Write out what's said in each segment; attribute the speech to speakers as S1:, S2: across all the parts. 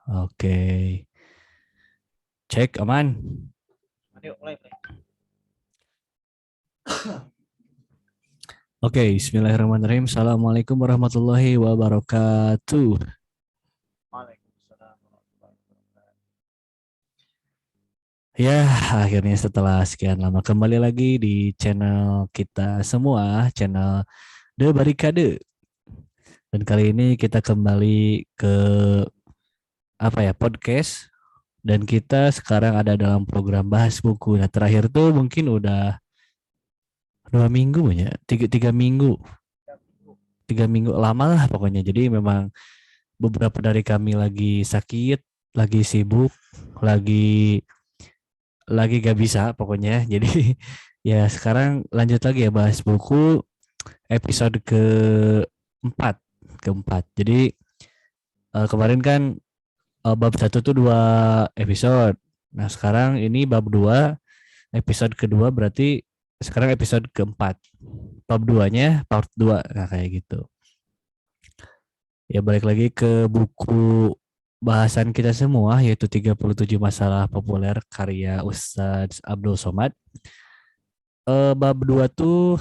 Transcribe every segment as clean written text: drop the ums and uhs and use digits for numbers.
S1: Oke. Cek aman.
S2: Ayo mulai.
S1: Oke, bismillahirrahmanirrahim. Assalamualaikum warahmatullahi wabarakatuh.
S2: Waalaikumsalam warahmatullahi wabarakatuh.
S1: Ya, akhirnya setelah sekian lama kembali lagi di channel kita semua, channel The Barikade. Dan kali ini kita kembali ke podcast. Dan kita sekarang ada dalam program bahas buku. Nah, terakhir tuh mungkin udah 2 minggu ya, tiga minggu,
S2: Ya, Minggu.
S1: 3 minggu lama lah pokoknya. Jadi memang beberapa dari kami lagi sakit, lagi sibuk, lagi gak bisa pokoknya. Jadi ya sekarang lanjut lagi ya bahas buku episode keempat, keempat. Jadi kemarin kan bab satu tuh 2 episode. Nah sekarang ini bab 2 episode kedua, berarti sekarang episode keempat. Bab 2-nya part 2. Nah kayak gitu. Ya balik lagi ke buku bahasan kita semua, yaitu 37 masalah populer karya Ustadz Abdul Somad. Bab 2 tuh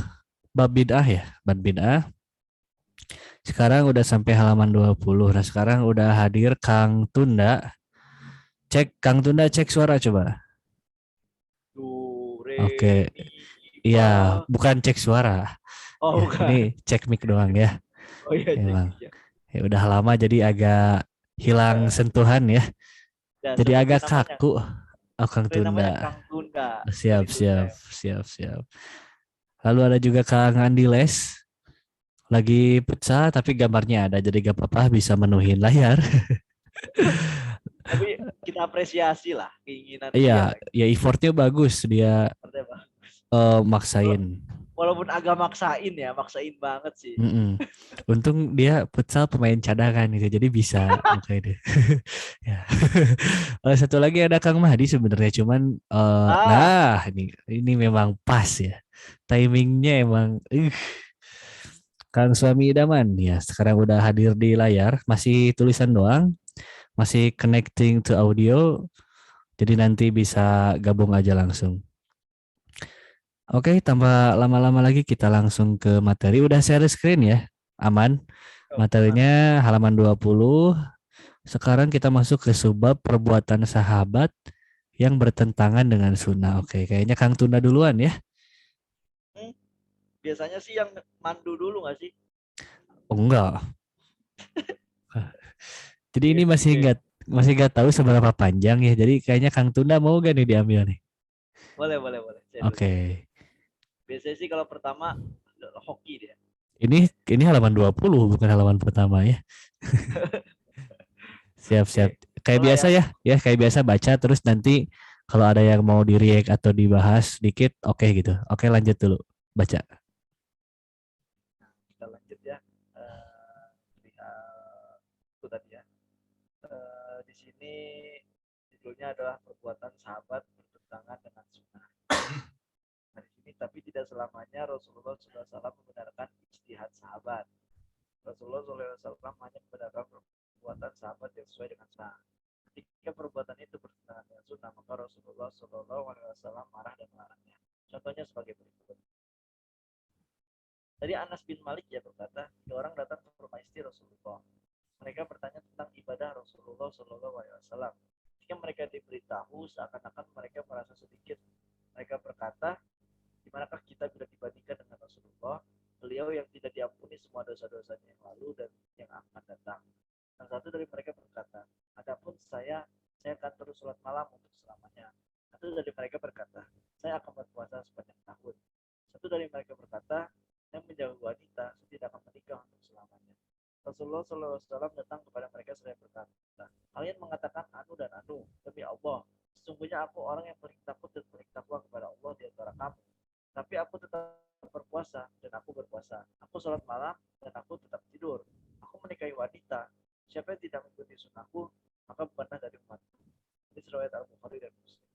S1: bab bid'ah ya, bab bid'ah. Sekarang udah sampai halaman 20. Nah sekarang udah hadir Kang Tunda. Cek Kang Tunda, cek suara coba.
S2: Do, re,
S1: Oke,
S2: mi,
S1: iya
S2: fa.
S1: bukan cek suara.
S2: Oh,
S1: Ya, ini
S2: bukan.
S1: cek mic doang ya.
S2: Oh iya, cek
S1: Emang.
S2: ya.
S1: Ya udah lama jadi agak hilang sentuhan ya.
S2: Ya,
S1: Jadi
S2: seperti
S1: agak
S2: namanya.
S1: kaku. Oh, Kang
S2: Seperti
S1: Tunda.
S2: namanya Kang Tunda
S1: Siap,
S2: dari Tunda
S1: siap,
S2: ya.
S1: siap, siap. Lalu ada juga Kang Andi Les. Lagi pecah tapi gambarnya ada. Jadi gak apa-apa, bisa menuhin layar.
S2: Tapi kita apresiasi lah keinginan
S1: Iya,
S2: dia.
S1: ya effortnya bagus. Dia
S2: Seperti apa?
S1: maksain.
S2: Walaupun agak maksain ya, maksain banget sih.
S1: Mm-mm. Untung dia futsal pemain cadangan gitu, jadi bisa makanya dia. Ya. Satu lagi ada Kang Mahdi sebenarnya, cuman
S2: Ah,
S1: nah ini memang pas ya. Timingnya emang Kang Suami Idaman ya sekarang udah hadir di layar, masih tulisan doang, masih connecting to audio, jadi nanti bisa gabung aja langsung. Oke, tanpa lama-lama lagi kita langsung ke materi. Udah share screen ya? Aman.
S2: aman.
S1: Materinya halaman 20. Sekarang kita masuk ke subbab perbuatan sahabat yang bertentangan dengan sunnah. Oke, kayaknya Kang Tunda duluan ya.
S2: Hmm, biasanya sih yang mandu dulu nggak sih?
S1: Oh enggak. Jadi ini
S2: Oke, oke.
S1: masih nggak tahu seberapa panjang ya. Jadi kayaknya Kang Tunda mau gak nih diambil nih?
S2: Boleh, boleh, boleh. Saya dulu,
S1: Oke.
S2: saya dulu. Biasanya sih kalau pertama hoki dia.
S1: Ini halaman 20 bukan halaman pertama ya. Siap-siap.
S2: Oke,
S1: Kayak
S2: mulai
S1: biasa
S2: ya.
S1: ya. Ya kayak biasa baca terus nanti kalau ada yang mau di-react atau dibahas dikit, oke gitu. Oke, lanjut dulu. Baca.
S2: Nah, kita lanjut ya. Lihat itu tadi ya. Di sini judulnya adalah perbuatan sahabat bertentangan dengan sunnah. Nah, di sini tapi tidak selamanya Rasulullah SAW membenarkan ijtihad sahabat. Rasulullah SAW hanya membenarkan perbuatan sahabat yang sesuai dengan sunnah. Ketika perbuatan itu bertentangan dengan sunnah, maka Rasulullah SAW marah dan melarangnya. Contohnya sebagai berikut. Tadi Anas bin Malik ya berkata, 3 orang datang ke rumah istri Rasulullah. Mereka bertanya tentang ibadah Rasulullah SAW. Jika mereka diberitahu, seakan-akan mereka merasa sedikit. Mereka berkata, di manakah kita bila dibandingkan dengan Rasulullah, beliau yang tidak diampuni semua dosa-dosanya yang lalu dan yang akan datang. Dan satu dari mereka berkata, adapun saya akan terus sholat malam untuk selamanya. Satu dari mereka berkata, saya akan berpuasa sepanjang tahun. Satu dari mereka berkata, saya menjaga wanita, saya tidak akan menikah untuk selamanya. Rasulullah SAW datang kepada mereka seraya berkata, kalian mengatakan anu dan anu, demi Allah, sesungguhnya aku orang yang paling takut dan paling takwa kepada Allah di antara kamu. Tapi aku tetap berpuasa dan aku berpuasa. Aku sholat malam dan aku tetap tidur. Aku menikahi wanita. Siapa yang tidak mengikuti sunnahku, maka bukanlah dari umatku. Ini riwayat Al-Bukhari dan Muslim.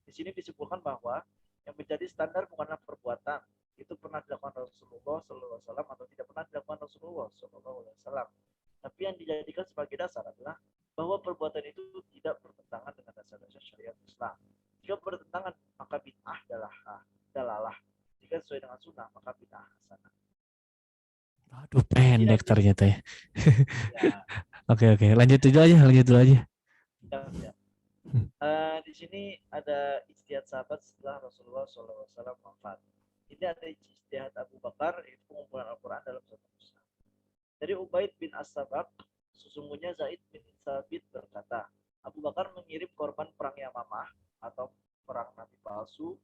S2: Di sini disebutkan bahwa yang menjadi standar bukanlah perbuatan, itu pernah dilakukan Rasulullah SAW atau tidak pernah dilakukan Rasulullah SAW. Tapi yang dijadikan sebagai dasar adalah bahwa perbuatan itu
S1: banyak ternyata ya.
S2: Ya,
S1: Oke, lanjut dulu aja, lanjut dulu aja.
S2: siap, siap. Di sini ada ijtihad sahabat setelah Rasulullah SAW wafat. Ini ada ijtihad Abu Bakar, itu pengumpulan Al-Quran dalam satu mushaf. Dari Ubaid bin As-Sabak, sesungguhnya Zaid bin Sabit berkata, Abu Bakar mengirim korban perang Yamamah atau perang Nabi palsu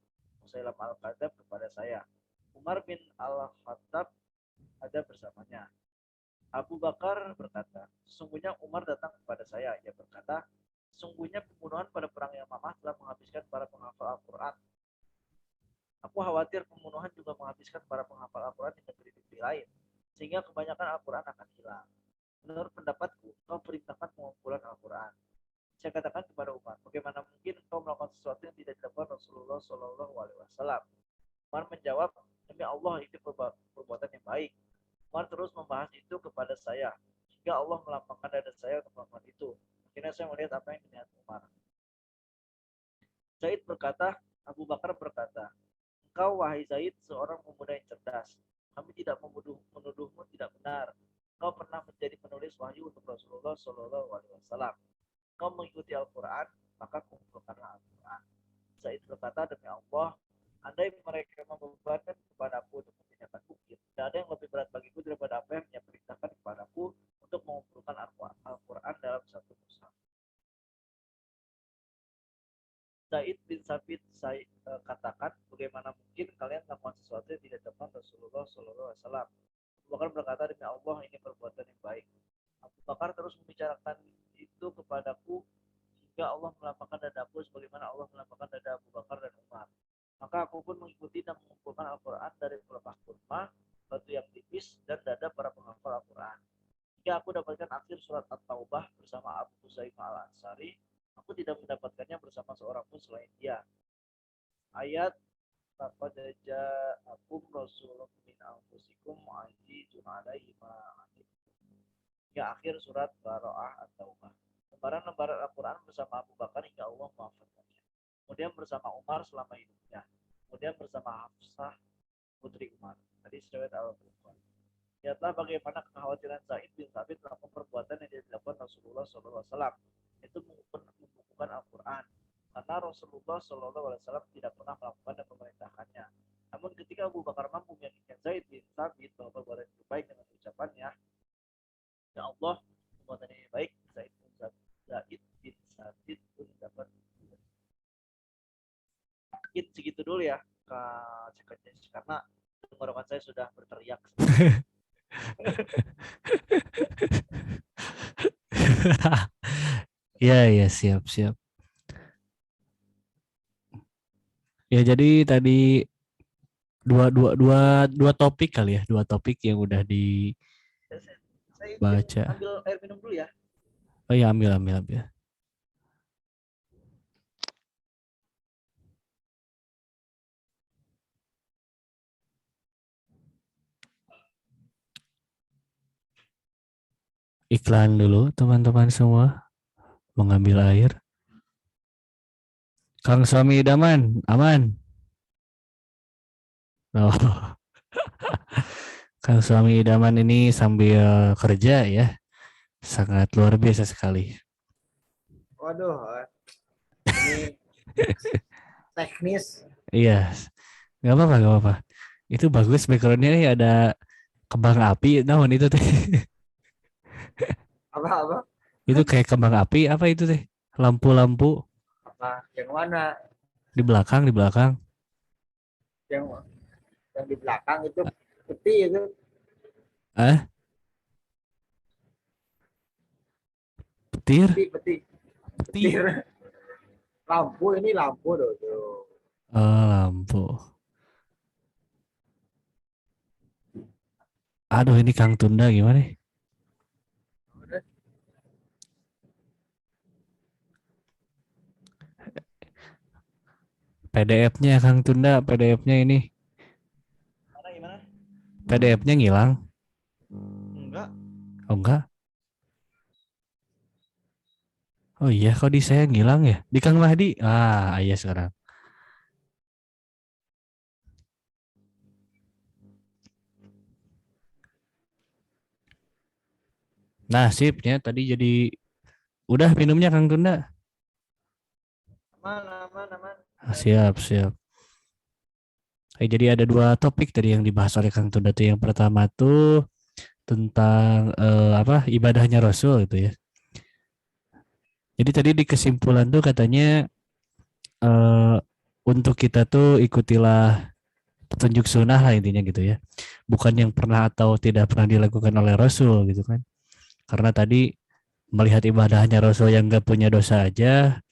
S2: Musailam al-Kadzab kepada saya. Umar bin Al-Khattab ada bersamanya. Abu Bakar berkata, sesungguhnya Umar datang kepada saya. Ia berkata, sesungguhnya pembunuhan pada perang Yamamah telah menghabiskan para penghafal Al-Quran. Aku khawatir pembunuhan juga menghabiskan para penghafal Al-Quran di negeri-negeri lain, sehingga kebanyakan Al-Quran akan hilang. Menurut pendapatku, kau perintahkan pengumpulan Al-Quran. Saya katakan kepada Umar, bagaimana mungkin kau melakukan sesuatu yang tidak dilakukan Rasulullah Shallallahu Alaihi Wasallam? Umar menjawab, demi Allah itu perbuatan yang baik. Umar terus membahas itu kepada saya, hingga Allah melapangkan dada saya untuk melakukan itu. Akhirnya saya melihat apa yang diniat Umar. Zaid berkata, Abu Bakar berkata, engkau wahai Zaid seorang pemuda yang cerdas. Kami tidak menuduhmu tidak benar. Engkau pernah menjadi penulis wahyu untuk Rasulullah Shallallahu Alaihi Wasallam. Engkau mengikuti Al-Quran, maka kumpulkanlah Al-Quran. Zaid berkata, demi Allah, andai mereka membebankan kepadaku untuk memindahkan bukit, tidak ada yang lebih berat bagiku daripada apa yang dia perintahkan kepadaku untuk mengumpulkan Al-Quran dalam satu mushaf. Zaid bin Sabit saya katakan, bagaimana mungkin kalian melakukan sesuatu yang tidak dilakukan Rasulullah Shallallahu Alaihi Wasallam? Abu Bakar berkata, demi Allah ini perbuatan yang baik. Abu Bakar terus membicarakan itu kepadaku hingga Allah melapangkan dadaku sebagaimana Allah melapangkan dada Abu Bakar dan Umar. Maka aku pun mengikuti dan mengumpulkan Al-Quran dari pelepah kurma, batu yang tipis, dan dada para penghafal Al-Quran. Hingga aku dapatkan akhir surat At-Taubah bersama Abu Huzaimah Al-Ansari, aku tidak mendapatkannya bersama seorang pun selain dia. Ayat laqad ja'akum rasulun min anfusikum azizun 'alaihi ma 'anittum. Hingga akhir surat Bara'ah At-Taubah. Lembaran-lembaran Al-Quran bersama Abu Bakar hingga Allah mewaffatkannya. Kemudian bersama Umar selama hidupnya. Kemudian bersama Hafsah putri Umar. Tadi riwayat Al-Bukhari. Lihatlah bagaimana kekhawatiran Zaid bin Thabit melakukan perbuatan yang dilakukan Rasulullah SAW. Itu membukukan Al-Quran. Karena Rasulullah SAW tidak pernah melakukan dan memerintahkannya. Namun ketika Abu Bakar mampu meyakinkan Zaid bin Thabit bahwa perbuatan itu baik dengan ucapannya, ya Allah, perbuatan ini baik, Zaid bin Thabit pun dapat. Mungkin segitu dulu ya, karena tenggorokan saya sudah berteriak.
S1: Ya, siap. Ya, jadi tadi dua topik kali ya, dua topik yang udah
S2: Saya izin
S1: dibaca.
S2: ambil air minum dulu ya.
S1: Oh ya, ambil. Iklan dulu teman-teman semua, mengambil air. Kang suami idaman, aman. Oh, Kang suami idaman ini sambil kerja ya, sangat luar biasa sekali.
S3: Waduh, ini teknis.
S1: Iya, nggak apa-apa. Itu bagus backgroundnya nih ada kembang api, naon itu teh?
S3: Apa?
S1: Itu kayak kembang api apa itu teh? Lampu-lampu
S3: Apa? Yang mana?
S1: di belakang.
S3: Yang yang di belakang itu peti itu.
S1: Eh, petir,
S3: Peti.
S1: petir.
S3: Petir. Lampu ini lampu tuh.
S1: Oh, lampu. Aduh, ini Kang Tunda gimana? PDF-nya Kang Tunda, PDF-nya ini.
S2: Gimana?
S1: PDF-nya ngilang.
S2: Enggak.
S1: Oh enggak. Oh iya, kok di saya ngilang ya? Di Kang Mahdi. Ah, iya sekarang. Nah, sipnya tadi jadi udah minumnya Kang Tunda.
S2: Aman, aman, aman.
S1: Ah, siap, siap. Jadi ada dua topik tadi yang dibahas oleh Kang Tunda tuh. Yang pertama tuh tentang apa ibadahnya Rasul gitu ya. Jadi tadi di kesimpulan tuh katanya eh, untuk kita tuh ikutilah petunjuk sunnah lah intinya gitu ya. Bukan yang pernah atau tidak pernah dilakukan oleh Rasul gitu kan. Karena tadi melihat ibadahnya Rasul yang gak punya dosa aja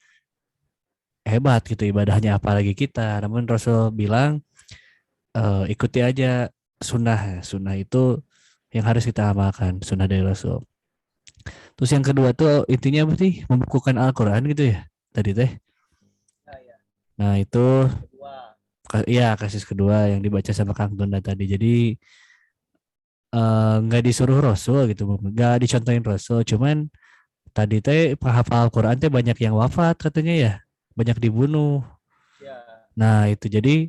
S1: hebat gitu ibadahnya apalagi kita. Namun Rasul bilang ikuti aja sunnah. Sunnah itu yang harus kita amalkan, sunnah dari Rasul. Terus yang kedua tuh intinya apa sih? Membukukan Al-Quran gitu ya tadi teh.
S2: Ya, ya.
S1: Nah itu
S2: Kedua.
S1: iya kasus kedua yang dibaca sama Kang Tunda tadi. Jadi nggak disuruh Rasul gitu, nggak dicontohin Rasul. Cuman tadi teh penghafal Al-Quran teh banyak yang wafat katanya ya, banyak dibunuh.
S2: Ya.
S1: Nah itu jadi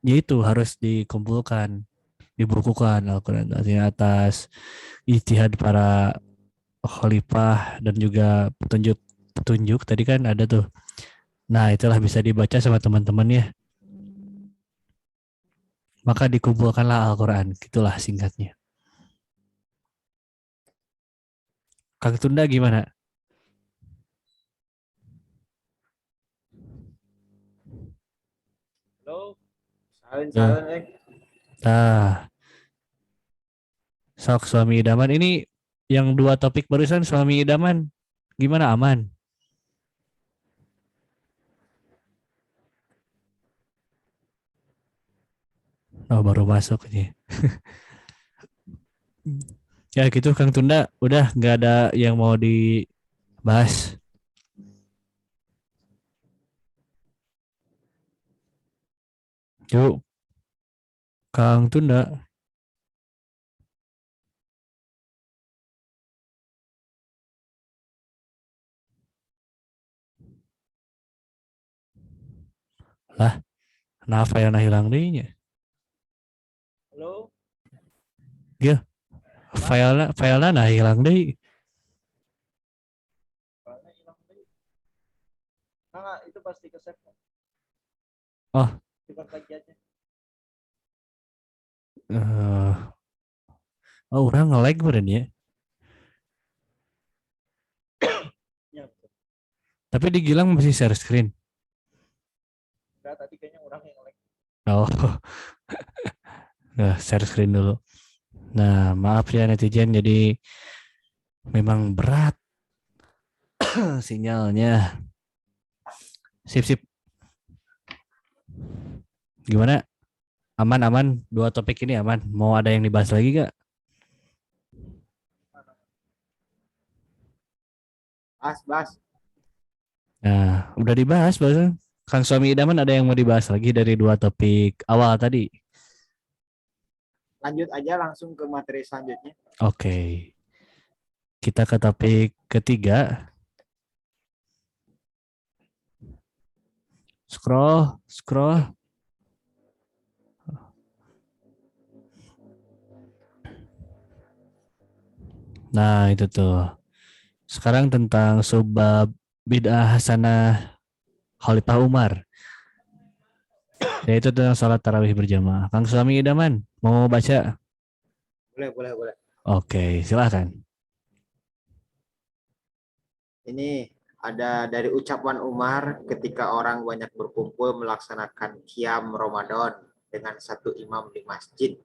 S1: ya itu harus dikumpulkan, dibukukan Al-Quran artinya atas ijtihad para khalifah dan juga petunjuk petunjuk tadi kan ada tuh. Nah itulah bisa dibaca sama teman-teman ya. Maka dikumpulkanlah Al-Quran, gitulah singkatnya. Kang Tunda gimana?
S2: Halo.
S3: Salin-salin,
S1: Nah, sok suami idaman ini yang dua topik barusan suami idaman gimana aman? Oh baru masuk ini. Ya gitu Kang Tunda udah nggak ada yang mau dibahas. Yuk Kang Tunda lah, kenapa yang hilang dehnya?
S2: Halo.
S1: Iya, filenya nah hilang deh.
S2: Soalnya hilang tadi. Nah, itu pasti ke save.
S1: Oh,
S2: Coba lagi aja.
S1: eh oh orang nge-lag beren ya.
S2: Ya, betul.
S1: Tapi di Gilang masih share screen.
S2: Enggak, tadi kayaknya orang yang like.
S1: Oh, nah, share screen dulu. Nah, maaf ya netizen jadi memang berat sinyalnya. Sip sip. Gimana? Aman aman. Dua topik ini aman. Mau ada yang dibahas lagi gak?
S3: Bas.
S1: Nah, udah dibahas barusan. Kang suami idaman ada yang mau dibahas lagi dari dua topik awal tadi.
S3: Lanjut aja langsung ke materi selanjutnya.
S1: Oke. Kita ke topik ketiga. Scroll, scroll. Nah, itu tuh. Sekarang tentang subbab bid'ah hasanah Khalifah Umar. Yaitu tentang sholat tarawih berjamaah. Kang suami idaman, mau baca?
S3: Boleh.
S1: Oke, silahkan.
S3: Ini ada dari ucapan Umar ketika orang banyak berkumpul melaksanakan qiyam Ramadan dengan satu imam di masjid.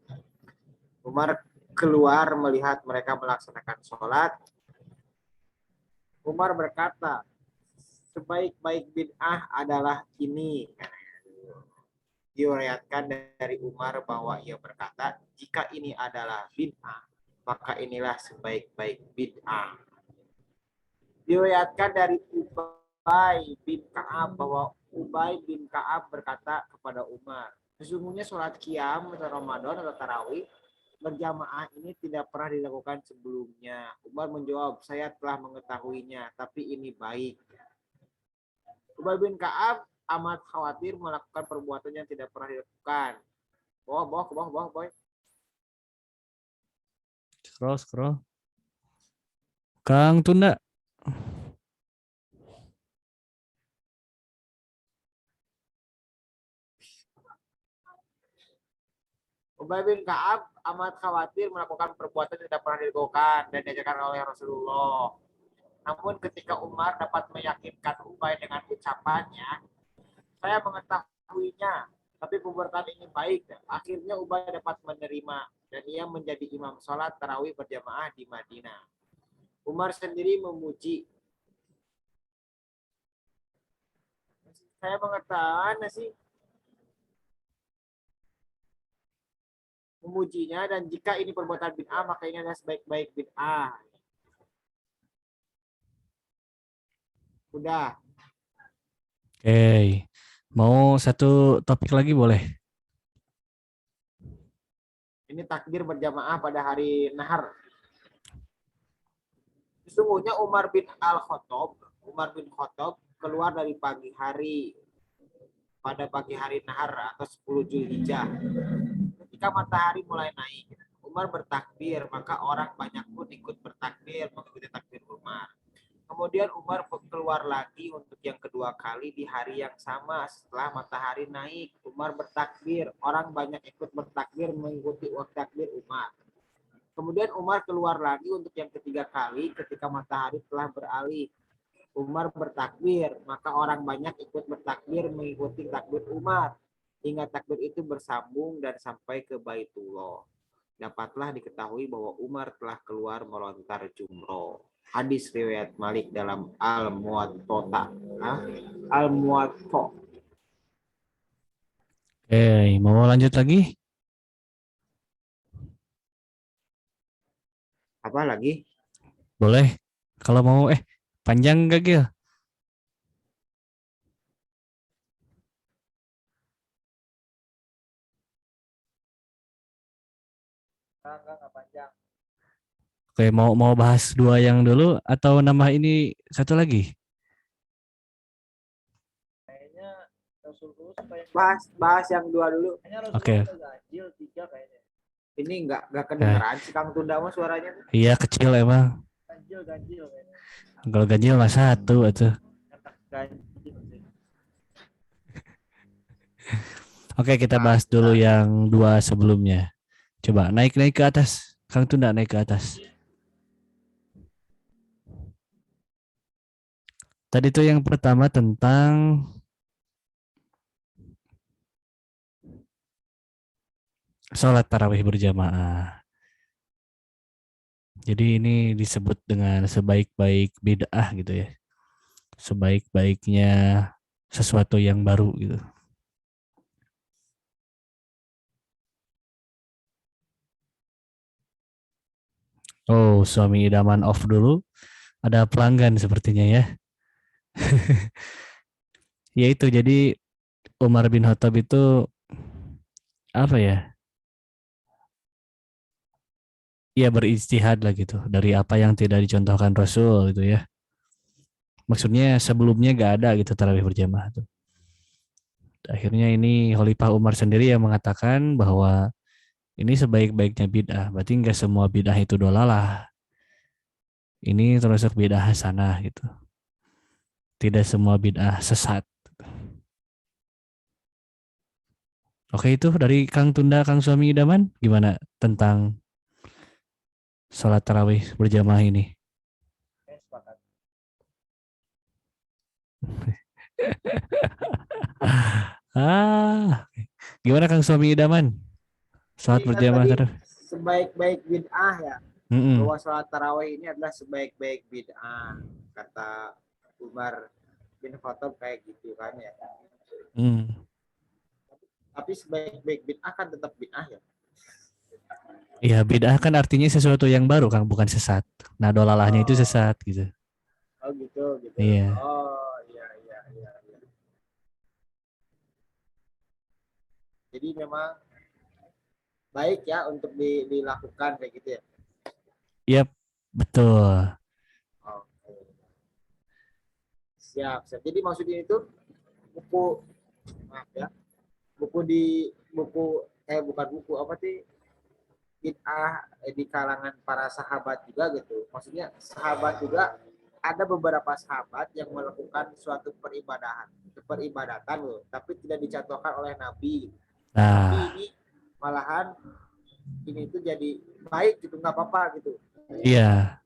S3: Umar keluar melihat mereka melaksanakan sholat. Umar berkata, sebaik-baik bid'ah adalah ini. Diriwayatkan dari Umar bahwa ia berkata, jika ini adalah bid'ah, maka inilah sebaik-baik bid'ah. Diriwayatkan dari Ubay bin Ka'ab bahwa Ubay bin Ka'ab berkata kepada Umar, sesungguhnya sholat qiyam atau Ramadan atau tarawih berjamaah ini tidak pernah dilakukan sebelumnya. Umar menjawab, saya telah mengetahuinya, tapi ini baik. Ubay bin Ka'ab amat khawatir melakukan perbuatan yang tidak pernah dilakukan. Bawah, boy.
S1: Scroll, scroll. Kang Tunda.
S3: Ubay bin Ka'ab amat khawatir melakukan perbuatan yang tidak pernah dilakukan dan diajarkan oleh Rasulullah. Namun ketika Umar dapat meyakinkan Ubay dengan ucapannya, saya mengetahuinya, tapi perbuatan ini baik. Akhirnya Ubay dapat menerima dan ia menjadi imam sholat tarawih berjamaah di Madinah. Umar sendiri memuji. Saya mengatakan sih memujinya, dan jika ini perbuatan bid'ah maka ini adalah sebaik-baik bid'ah. Udah.
S1: Oke. Mau satu topik lagi boleh?
S3: Ini takbir berjamaah pada hari nahar. Sesungguhnya Umar bin Khattab keluar dari pagi hari pada pagi hari nahar atau 10 Zulhijjah. Ketika matahari mulai naik, Umar bertakbir, maka orang banyak pun ikut bertakbir, mengikuti takbir Umar. Kemudian Umar keluar lagi untuk yang kedua kali di hari yang sama setelah matahari naik. Umar bertakbir, orang banyak ikut bertakbir mengikuti takbir Umar. Kemudian Umar keluar lagi untuk yang ketiga kali ketika matahari telah beralih. Umar bertakbir, maka orang banyak ikut bertakbir mengikuti takbir Umar. Hingga takbir itu bersambung dan sampai ke Baitullah. Dapatlah diketahui bahwa Umar telah keluar melontar jumroh. Hadis riwayat Malik dalam Al-Muwatta. Al-Muwatta.
S1: Oke, mau lanjut lagi?
S3: Apa lagi?
S1: Boleh. Kalau mau panjang gak Gil?
S2: Enggak panjang.
S1: Oke, mau bahas dua yang dulu atau nama ini satu lagi?
S2: Kayaknya Rasulullah supaya
S3: Bahas yang dua dulu.
S2: kayaknya
S1: Oke.
S2: Rasulullah udah ganjil 3 kayaknya.
S3: Ini enggak kedengeran si Kang Tunda mah suaranya.
S1: Iya kecil emang.
S2: Ganjil kayaknya.
S1: Kalau ganjil mah satu atau.
S2: Ganjil sih.
S1: Oke, kita bahas dulu yang dua sebelumnya. Coba naik ke atas. Kang Tunda naik ke atas. Tadi tuh yang pertama tentang sholat tarawih berjamaah. Jadi ini disebut dengan sebaik-baik bid'ah gitu ya. Sebaik-baiknya sesuatu yang baru gitu. Oh, suami idaman off dulu. Ada pelanggan sepertinya ya. Ya itu jadi Umar bin Khattab itu apa ya? Ya berijtihad lah gitu dari apa yang tidak dicontohkan Rasul gitu ya. Maksudnya sebelumnya gak ada gitu tarawih berjamaah tuh. Akhirnya ini Khalifah Umar sendiri yang mengatakan bahwa ini sebaik-baiknya bid'ah. Berarti nggak semua bid'ah itu dolalah. Ini termasuk bid'ah hasanah gitu. Tidak semua bid'ah sesat. Oke, itu dari Kang Tunda, Kang Suami Idaman, gimana tentang sholat tarawih berjamaah ini?
S2: Sepakat.
S1: Gimana Kang Suami Idaman? Sholat
S3: Ini kan
S1: berjamaah
S3: tadi
S1: tarawih.
S3: sebaik-baik bid'ah ya.
S1: Mm-mm.
S3: Bahwa sholat tarawih ini adalah sebaik-baik bid'ah. Kata Umar bin Khattab kayak gitu kan ya.
S1: Mm.
S3: Tapi sebaik-baik bid'ah kan tetap bid'ah ya.
S1: Iya, bid'ah kan artinya sesuatu yang baru, Kang, bukan sesat. Nah, dolalahnya itu sesat gitu.
S3: Oh gitu.
S1: Iya.
S3: Oh iya. Jadi memang baik ya untuk dilakukan kayak gitu ya.
S1: Iya, betul.
S3: Oke. Siap. Jadi maksudnya itu buku buku bukan buku apa sih, bid'ah di kalangan para sahabat juga gitu. Maksudnya sahabat juga ada beberapa sahabat yang melakukan suatu peribadatan loh, tapi tidak dicontohkan oleh Nabi. Tapi
S1: Nah,
S3: ini malahan ini itu jadi baik gitu, nggak apa-apa gitu.
S1: iya,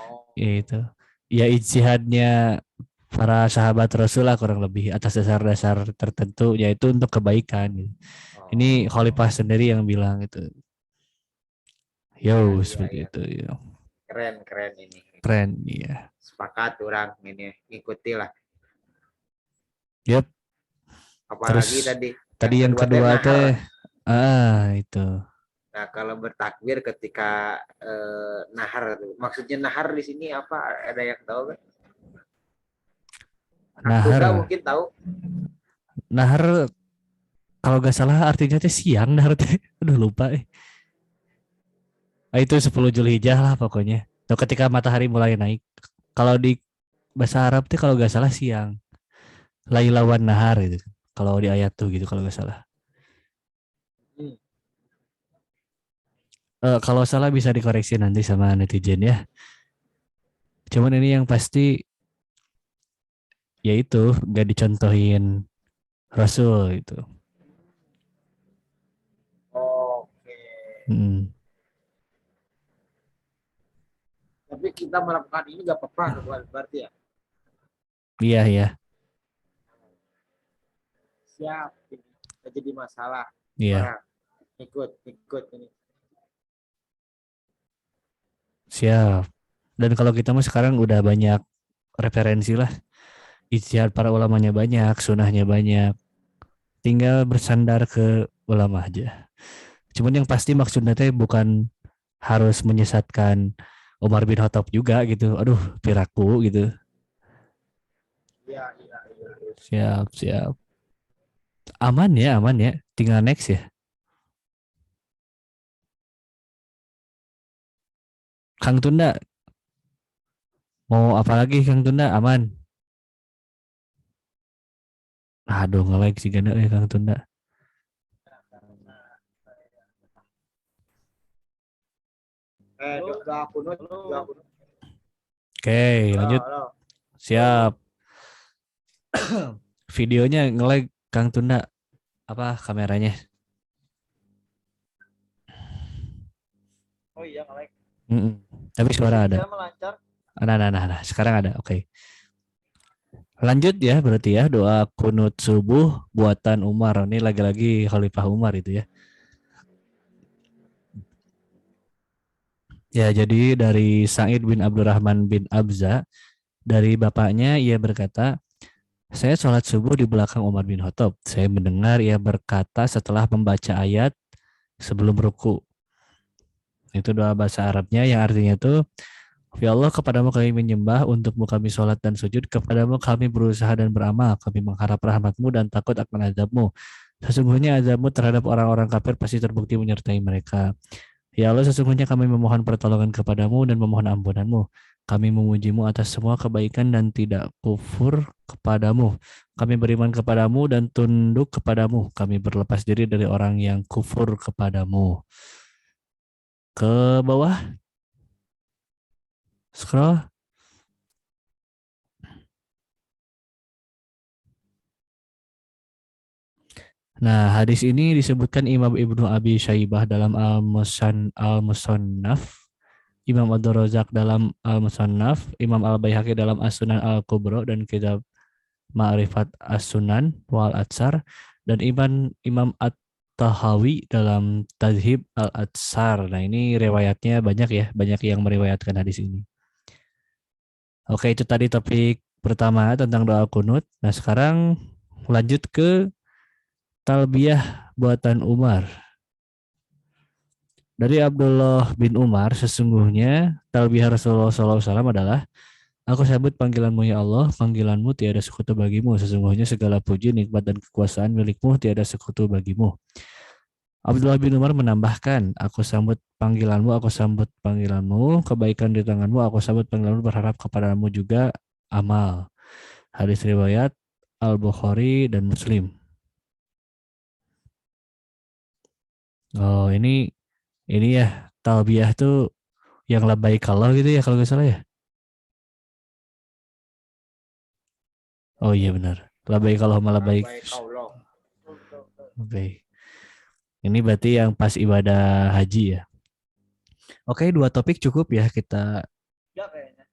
S3: Oh,
S1: itu. Ya ijtihadnya para sahabat Rasul lah kurang lebih atas dasar-dasar tertentu yaitu untuk kebaikan gitu. Ini
S3: oh,
S1: Khalifah sendiri yang bilang itu.
S3: iya
S1: Yo,
S3: iya
S1: seperti
S3: iya,
S1: itu ya.
S3: keren keren ini.
S1: Keren ya.
S3: Sepakat orang ini ikuti lah.
S1: Yep. Terus
S3: Apalagi tadi
S1: tadi
S3: yang
S1: yang
S3: kedua teh
S1: kedua
S3: nahar.
S1: teh itu.
S3: Nah, kalau bertakbir ketika nahar tuh. Maksudnya nahar di sini apa? Ada yang tahu kan? Kang Tunda
S1: Nahar.
S3: mungkin tahu.
S1: Nahar kalau gak salah artinya teh siang nahar teh. Aduh lupa. Itu 10 Zulhijjah lah pokoknya. Tuh ketika matahari mulai naik. Kalau di bahasa Arab tuh kalau gak salah siang. Lailawan nahar gitu. Kalau di ayat tuh gitu kalau gak salah.
S3: Hmm.
S1: Kalau salah bisa dikoreksi nanti sama netizen ya. Cuman ini yang pasti yaitu gak dicontohin Rasul itu.
S3: Oke.
S1: Hmm.
S3: Tapi kita melakukan ini gak apa-apa berarti ya.
S1: Iya ya,
S3: Siap. Ini gak jadi masalah.
S1: iya
S3: Orang ikut ini.
S1: siap. Dan kalau kita mah sekarang udah banyak referensi lah. Ijtihad para ulamanya banyak, sunahnya banyak. Tinggal bersandar ke ulama aja. Cuman yang pasti maksudnya teh bukan harus menyesatkan Umar bin Khattab juga gitu. Aduh, piraku gitu.
S3: Iya iya iya.
S1: Siap, siap. Aman ya, aman ya. Tinggal next ya. Kang Tunda, mau apa lagi Kang Tunda? Aman. Aduh, nge-like sih gana Kang Tunda.
S3: Doa kunut, doa kunut.
S1: Oke,
S3: Halo,
S1: lanjut.
S3: halo.
S1: Siap. Videonya nge-like Kang Tunda. Apa kameranya?
S2: Oh iya, nge-like.
S1: Mm-mm. Tapi suara ada.
S2: Bisa melancar.
S1: Nah. Sekarang ada. Oke. Lanjut ya berarti ya doa kunut subuh buatan Umar. Ini lagi-lagi Khalifah Umar itu ya. Ya, jadi dari Sa'id bin Abdurrahman bin Abza, dari bapaknya ia berkata, saya sholat subuh di belakang Umar bin Khattab. Saya mendengar ia berkata setelah membaca ayat sebelum ruku. Itu doa bahasa Arabnya yang artinya itu, ya Allah, kepadamu kami menyembah, untukmu kami sholat dan sujud, kepadamu kami berusaha dan beramal, kami mengharap rahmatmu dan takut akan azabmu. Sesungguhnya azabmu terhadap orang-orang kafir pasti terbukti menyertai mereka. Ya Allah, sesungguhnya kami memohon pertolongan kepadamu dan memohon ampunanmu. Kami memujimu atas semua kebaikan dan tidak kufur kepadamu. Kami beriman kepadamu dan tunduk kepadamu. Kami berlepas diri dari orang yang kufur kepadamu. Ke bawah, scroll. Nah, hadis ini disebutkan Imam Ibnu Abi Syaibah dalam Al-Musannaf, Imam Abdul Razak dalam Al-Musannaf, Imam Al-Baihaqi dalam As-Sunan Al-Kubra dan kitab Ma'rifat As-Sunan wal Atsar, dan Imam At-Tahawi dalam Tadhib Al-Atsar. Nah, ini riwayatnya banyak ya, banyak yang meriwayatkan hadis ini. Oke, itu tadi topik pertama tentang doa kunut. Nah, sekarang lanjut ke talbiyah buatan Umar. Dari Abdullah bin Umar, sesungguhnya talbiyah Rasulullah SAW adalah, aku sambut panggilanmu ya Allah, panggilanmu tiada sekutu bagimu, sesungguhnya segala puji, nikmat dan kekuasaan milikmu, tiada sekutu bagimu. Abdullah bin Umar menambahkan, aku sambut panggilanmu, kebaikan di tanganmu, aku sambut panggilanmu, berharap kepadamu juga amal. Hadis riwayat Al-Bukhari dan Muslim. Oh, ini Ini ya talbiyah tuh yang labbaik Allah gitu ya kalau nggak salah ya. Oh iya benar. Labbaik Allahumma labbaik.
S3: Baik Allah.
S1: Oke. Ini berarti yang pas ibadah haji ya. Oke, dua topik cukup ya kita.
S2: Enggak kayaknya.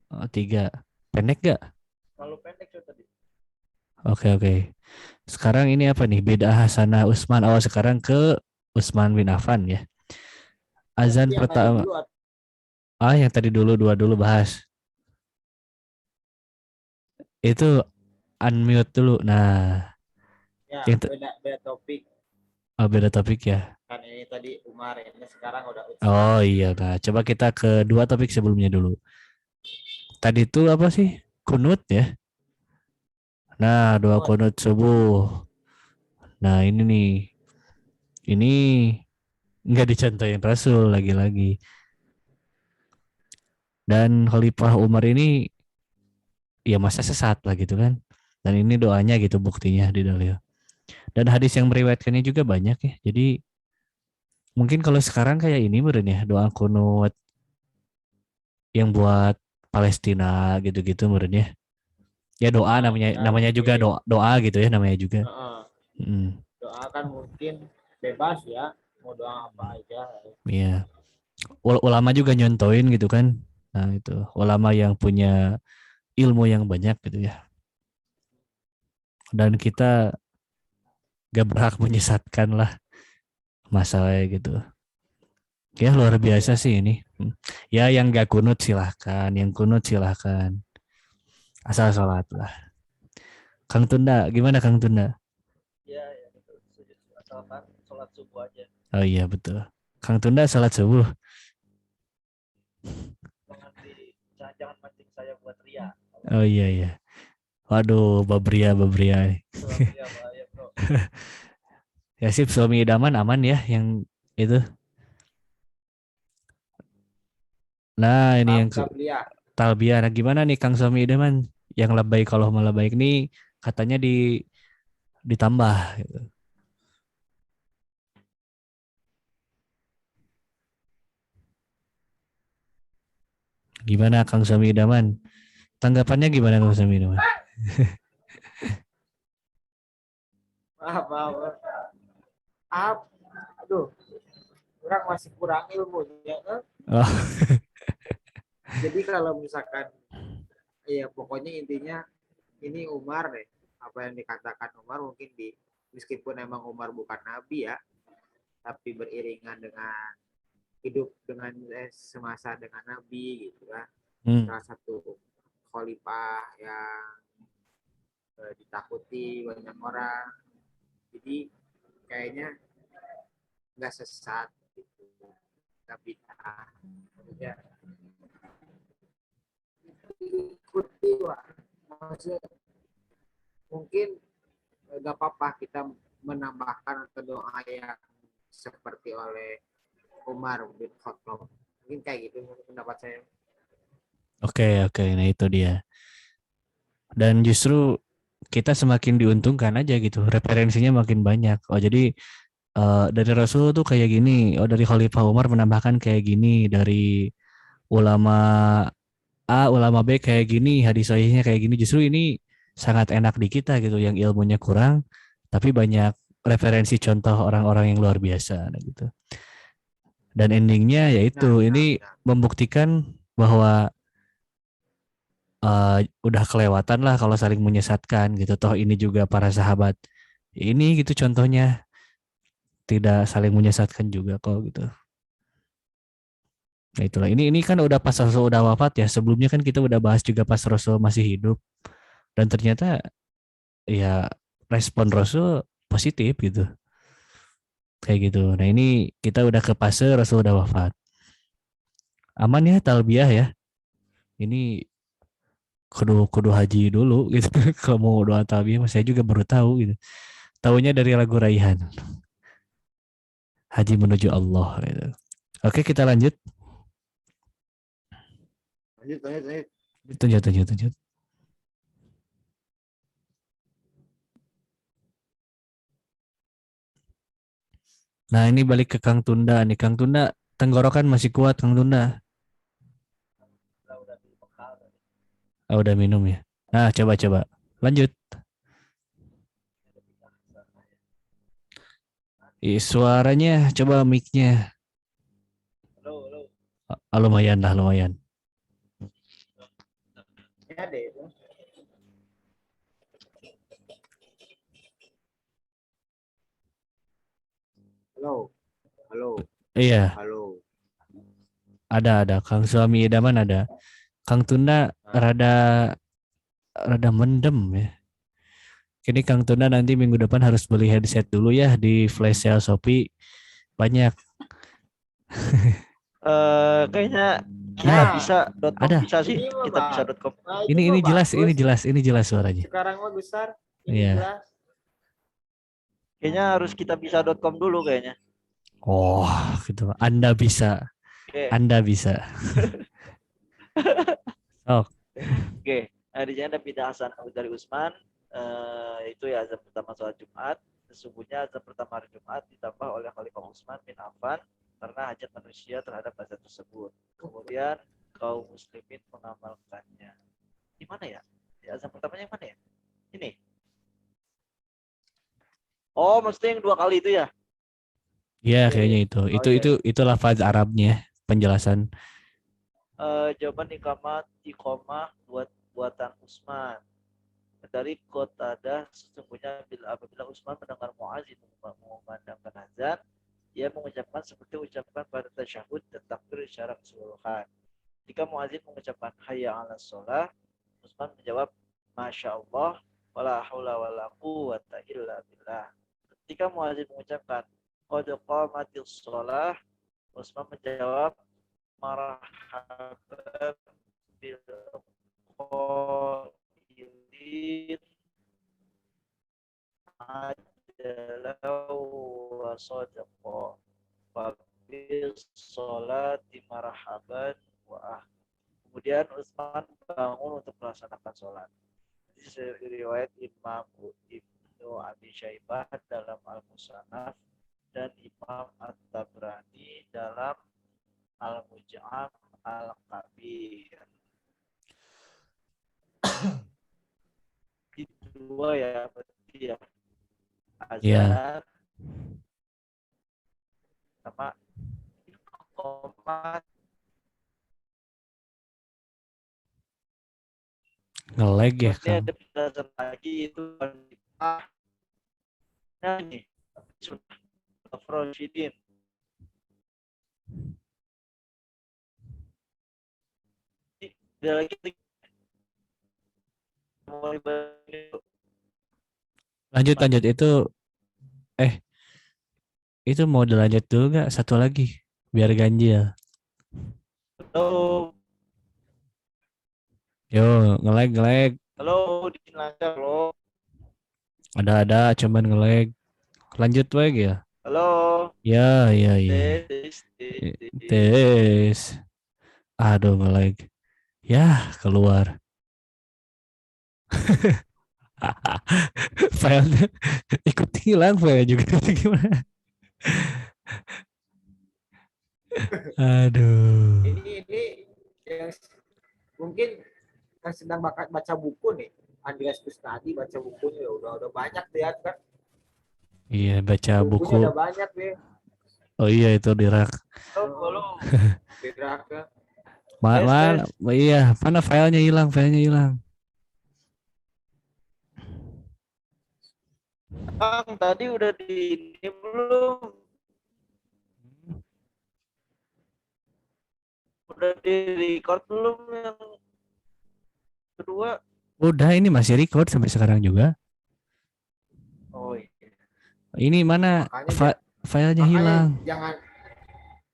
S1: Oh, tiga. Pendek gak?
S2: Terlalu pendek tuh tadi.
S1: Oke oke. Sekarang ini apa nih? Beda Hasanah Utsman. Oh sekarang ke Utsman bin Affan ya.
S3: Berarti
S1: Azan
S3: yang tadi
S1: pertama.
S3: dulu
S1: Ah yang tadi dulu dua dulu bahas. Itu unmute dulu. Nah,
S3: ya
S1: yang
S3: beda beda topik.
S1: oh, beda topik ya.
S3: Kan ini tadi Umar, ini sekarang udah
S1: Oh
S3: Utsman.
S1: iya, nah coba kita ke dua topik sebelumnya dulu. Tadi itu apa sih? Kunut ya. Nah, doa
S3: Kunut.
S1: kunut subuh. Nah, ini nih. Ini nggak dicontohin Rasul lagi-lagi. Dan Khalifah Umar ini ya masa sesat lah gitu kan. Dan ini doanya gitu buktinya di dalil. Dan hadis yang meriwayatkannya juga banyak ya. Jadi mungkin kalau sekarang kayak ini meren ya doa kunut yang buat Palestina gitu-gitu meren ya. Ya doa namanya
S3: Ya
S1: namanya juga
S3: mungkin.
S1: doa doa gitu ya namanya juga.
S3: Heeh.
S1: Mm,
S3: Doa kan mungkin bebas ya, mau doa apa aja.
S1: iya. Ulama juga nyontoin gitu kan. Nah, itu ulama yang punya ilmu yang banyak gitu ya. Dan kita gak berhak menyesatkan lah masalahnya gitu. Ya luar biasa
S3: Ya,
S1: sih ini. Ya yang gak kunut silahkan, yang kunut silahkan. Asal sholat lah. Kang Tunda, gimana Kang Tunda?
S2: Ya, ya betul. Setuju. Asalkan sholat subuh aja.
S1: Oh iya betul. Kang Tunda sholat subuh.
S2: Jangan mancing saya buat ria.
S1: Oh iya iya. Waduh, Babria Babria.
S2: Buat ria bahaya bro.
S1: Ya sip suami idaman aman ya yang itu. Nah ini yang ke
S3: Tabliyah.
S1: talbiah. Nah gimana nih Kang suami idaman yang labbaik kalau mau labbaik nih katanya ditambah. Gitu. Gimana Kang suami idaman? Tanggapannya gimana Kang suami idaman?
S3: Maaf, maaf. Maaf. Aduh, orang masih kurang ilmunya.
S1: Oh,
S3: Jadi kalau misalkan, ya pokoknya intinya ini Umar deh. Apa yang dikatakan Umar mungkin meskipun emang Umar bukan nabi ya, tapi beriringan dengan hidup dengan semasa dengan nabi gitu kan.
S1: hmm.
S3: Salah satu khalifah yang ditakuti banyak orang. Jadi kayaknya nggak sesat gitu, nggak bid'ah. Ya, ikuti lah. Maksudnya mungkin nggak apa-apa kita menambahkan atau doa yang seperti oleh Umar bin Khattab. Mungkin kayak gitu pendapat saya.
S1: Oke oke. Nah itu dia. Dan justru kita semakin diuntungkan aja gitu. Referensinya makin banyak. Oh jadi dari Rasul tuh kayak gini. Oh dari Khalifah Umar menambahkan kayak gini. Dari ulama A, ulama B kayak gini. Hadis sahihnya kayak gini. Justru ini sangat enak di kita gitu. Yang ilmunya kurang, tapi banyak referensi contoh orang-orang yang luar biasa nah gitu. Dan endingnya
S3: Benar,
S1: yaitu
S3: benar,
S1: ini
S3: benar.
S1: membuktikan bahwa udah kelewatan lah kalau saling menyesatkan gitu. Toh ini juga para sahabat ini gitu contohnya tidak saling menyesatkan juga kok gitu. Nah itulah ini kan udah pas Rasul udah wafat ya. Sebelumnya kan kita udah bahas juga pas Rasul masih hidup dan ternyata ya respon Rasul positif gitu. Kayak gitu. Nah ini kita udah ke fase Rasul udah wafat. Aman ya talbiyah ya. Ini kudu kudu haji dulu gitu. Kalau mau doa talbiyah saya juga baru tahu gitu. Tahunya dari lagu Raihan. Haji menuju Allah gitu. Oke, kita lanjut.
S3: Lanjut, lanjut, lanjut.
S1: Lanjut, lanjut, lanjut. Nah, ini balik ke Kang Tunda nih. Kang Tunda, tenggorokan masih kuat Kang Tunda.
S2: Udah dibekal tadi.
S1: Ah, udah minum ya. Nah, coba-coba. Lanjut. Suaranya coba mic-nya.
S2: Halo, halo.
S1: Ah, lumayan lah, lumayan.
S3: Ya deh itu. Halo, halo,
S1: Iya,
S3: halo.
S1: ada. Kang suami idaman ada. Kang Tunda rada rada mendem ya. Ini Kang Tunda nanti minggu depan harus beli headset dulu ya di flash sale Shopee. Banyak.
S2: Kayaknya kita
S1: Nah,
S2: bisa .com
S1: ada.
S2: bisa sih,
S3: Ini mah
S2: kita bisa
S3: bagus.
S2: .com.
S3: Nah, itu
S1: Ini
S3: mah
S1: ini jelas, ini
S3: bagus.
S1: jelas, ini jelas suaranya.
S3: Sekarang mah besar. Ini
S1: Iya.
S3: jelas.
S2: Kayaknya harus kita bisa .com dulu kayaknya.
S1: Oh, gitu. Anda bisa.
S2: Oke,
S1: Anda bisa. Oh,
S2: oke. Nah, di sini ada pembahasan dari Utsman. Itu ya azan pertama sholat Jumat. Sesungguhnya azan pertama hari Jumat ditambah oleh Khalifah Utsman bin Affan karena hajat manusia terhadap azan tersebut. Kemudian kaum muslimin mengamalkannya. Di mana ya? Di azan pertamanya yang mana ya? Ini. Oh, maksudnya yang 2 kali itu ya?
S1: ya
S2: Iya,
S1: kayaknya
S2: iya.
S1: itu.
S2: Oh
S1: Itu
S2: iya,
S1: itu
S2: iya.
S1: itu lafaz Arabnya penjelasan.
S2: Jawaban iqamah buatan Utsman. Dari Qatadah sesungguhnya apabila Utsman mendengar Muazin mengumandangkan azan, ia mengucapkan seperti ucapan pada tasyahud dan takbir secara keseluruhan. Jika Muazin mengucapkan hayya 'alas shalah, Utsman menjawab Masya Allah wala haula wala quwwata illa billah. Ketika Muazin mengucapkan qad qamatis shalah, Utsman menjawab marhaban bil qailin ajalau wa sadaqa wa bis sholati marhaban wa kemudian Utsman bangun untuk melaksanakan sholat. Ini riwayat Imam Ibnu Abi Syaibah dalam Al-Musannaf dan Imam At-Tabrani dalam Al-Mujam Al-Kabir. Itu dua ya berarti ya.
S1: Ya,
S2: Azan sama komat.
S1: nge-lag ya,
S2: Terus ini
S1: Kang.
S2: ada penjelasan lagi itu nah ini sunnah Afroshidin. Ada lagi
S1: Lanjut eh itu mau dilanjut dulu nggak? Satu lagi biar ganjil.
S2: halo
S1: Yo, nge-lag.
S2: halo di lancar lo
S1: Ada cuman nge-lag. Lanjut lagi ya.
S2: halo
S1: Ya.
S2: tes tes tes.
S1: Tes. Aduh, nge-lag. Ya, keluar. Filenya ikut hilang filenya juga. Gimana? Aduh.
S3: Ini yang mungkin yang sedang baca buku nih. Andreas Kusnadi baca bukunya udah banyak deh kan.
S1: Iya, baca
S3: Bukunya
S1: buku.
S3: udah banyak deh.
S1: Oh iya, itu di rak.
S2: Halo
S3: Berak ya.
S2: tes tes.
S1: Iya, mana filenya hilang.
S2: Bang tadi udah di ini belum, udah di record belum yang kedua?
S1: Udah, ini masih record sampai sekarang juga.
S2: Oh iya.
S1: Ini mana
S3: Makanya
S1: filenya
S3: makanya
S1: hilang.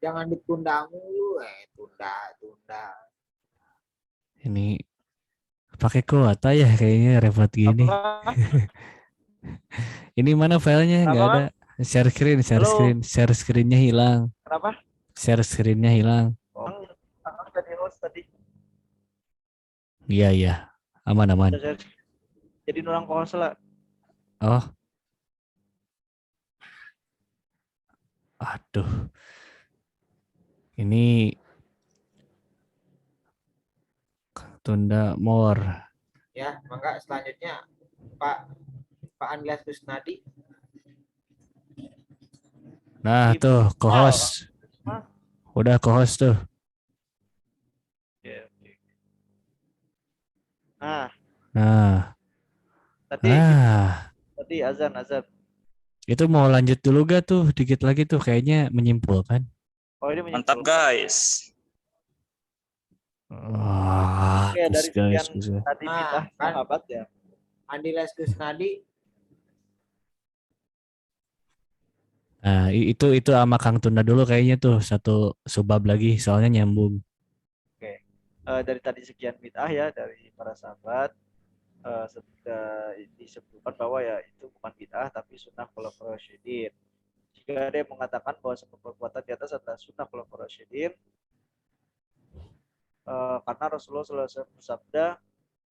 S3: jangan ditunda mulu, tunda.
S1: Ini pakai kuota ya kayaknya repot gini.
S2: Apa
S1: Ini mana filenya nggak
S2: apa
S1: ada.
S2: bang? Halo,
S1: Share screennya hilang.
S2: kenapa
S1: Share screennya hilang.
S2: bang? Abang tadi host tadi
S1: Iya, aman.
S2: jadi orang kohos lah.
S1: Oh, Aduh, ini tunda more.
S3: Ya, maka selanjutnya Pak Pak Andreas Kusnadi.
S1: Nah, tuh
S2: Wow.
S1: co-host. Udah co-host tuh.
S2: Oke, oke. Nah,
S1: Nah,
S2: tadi
S1: ah,
S2: tadi azan azan.
S1: itu mau lanjut dulu gak tuh? Dikit lagi tuh kayaknya menyimpulkan.
S2: Oh, ini
S4: Mantap
S2: menyimpulkan.
S4: guys.
S2: Oke, dari
S1: Guys.
S2: sekian tadi
S3: Nah,
S2: bid'ah
S3: kan.
S2: sahabat ya.
S3: Andreas Kusnadi.
S1: Nah, itu sama Kang Tunda dulu kayaknya tuh satu subab lagi soalnya nyambung.
S2: Oke. Dari tadi sekian bid'ah ya dari para sahabat disebutkan bahwa ya itu bukan bid'ah tapi sunnah khulafaur rasyidin. Jika ada yang mengatakan bahwa semua perbuatan di atas adalah sunnah khulafaur rasyidin, karena Rasulullah SAW bersabda,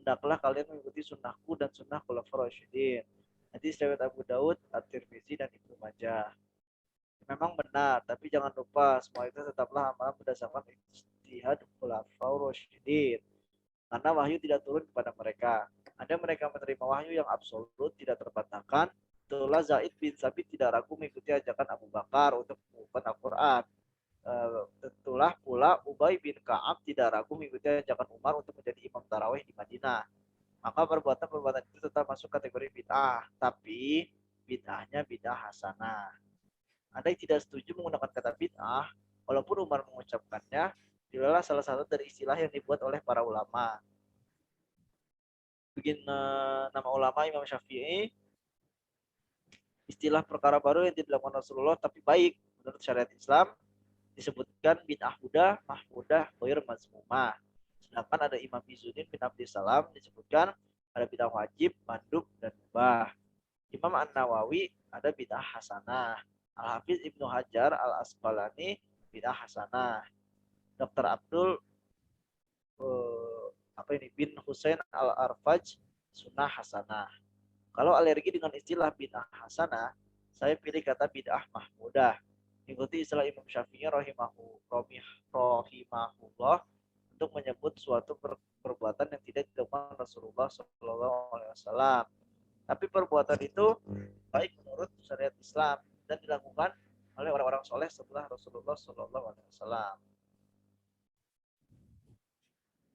S2: hendaklah kalian mengikuti sunnahku dan sunnah khulafaur rasyidin. Hadis riwayat Abu Daud, At-Tirmizi dan Ibnu Majah. Memang benar, tapi jangan lupa semua itu tetaplah amalan berdasarkan ijtihad khulafaur rasyidin. Karena wahyu tidak turun kepada mereka. Ada mereka menerima wahyu yang absolut, tidak terbantahkan. Itulah Zaid bin Sabit tidak ragu mengikuti ajakan Abu Bakar untuk mengumpulkan Al-Quran. Tentulah pula Ubay bin Ka'ab tidak ragu mengikuti ajakan Umar untuk menjadi imam tarawih di Madinah. Maka perbuatan-perbuatan itu tetap masuk kategori bid'ah, tapi bid'ahnya bid'ah hasanah. Anda yang tidak setuju menggunakan kata bid'ah, walaupun Umar mengucapkannya, adalah salah satu dari istilah yang dibuat oleh para ulama. Bikin nama ulama Imam Syafi'i, istilah perkara baru yang dilakukan Rasulullah tapi baik menurut syariat Islam disebutkan bid'ah mudah, mahmudah, ghair mazmumah. Sedangkan ada Imam Izzuddin bin Abdissalam disebutkan ada bid'ah wajib, mandub, dan mubah. Imam An-Nawawi ada bid'ah hasanah. Al-Hafiz Ibnu Hajar Al-Asqalani bid'ah hasanah. Dr. Abdul bin Husain Al-Arfaj sunnah hasanah. Kalau alergi dengan istilah bid'ah hasanah, saya pilih kata bid'ah mahmudah. Ikuti istilah Imam Syafi'i rahimahullah untuk menyebut suatu perbuatan yang tidak dilakukan Rasulullah SAW. Tapi perbuatan itu baik menurut syariat Islam dan dilakukan oleh orang-orang soleh setelah Rasulullah SAW.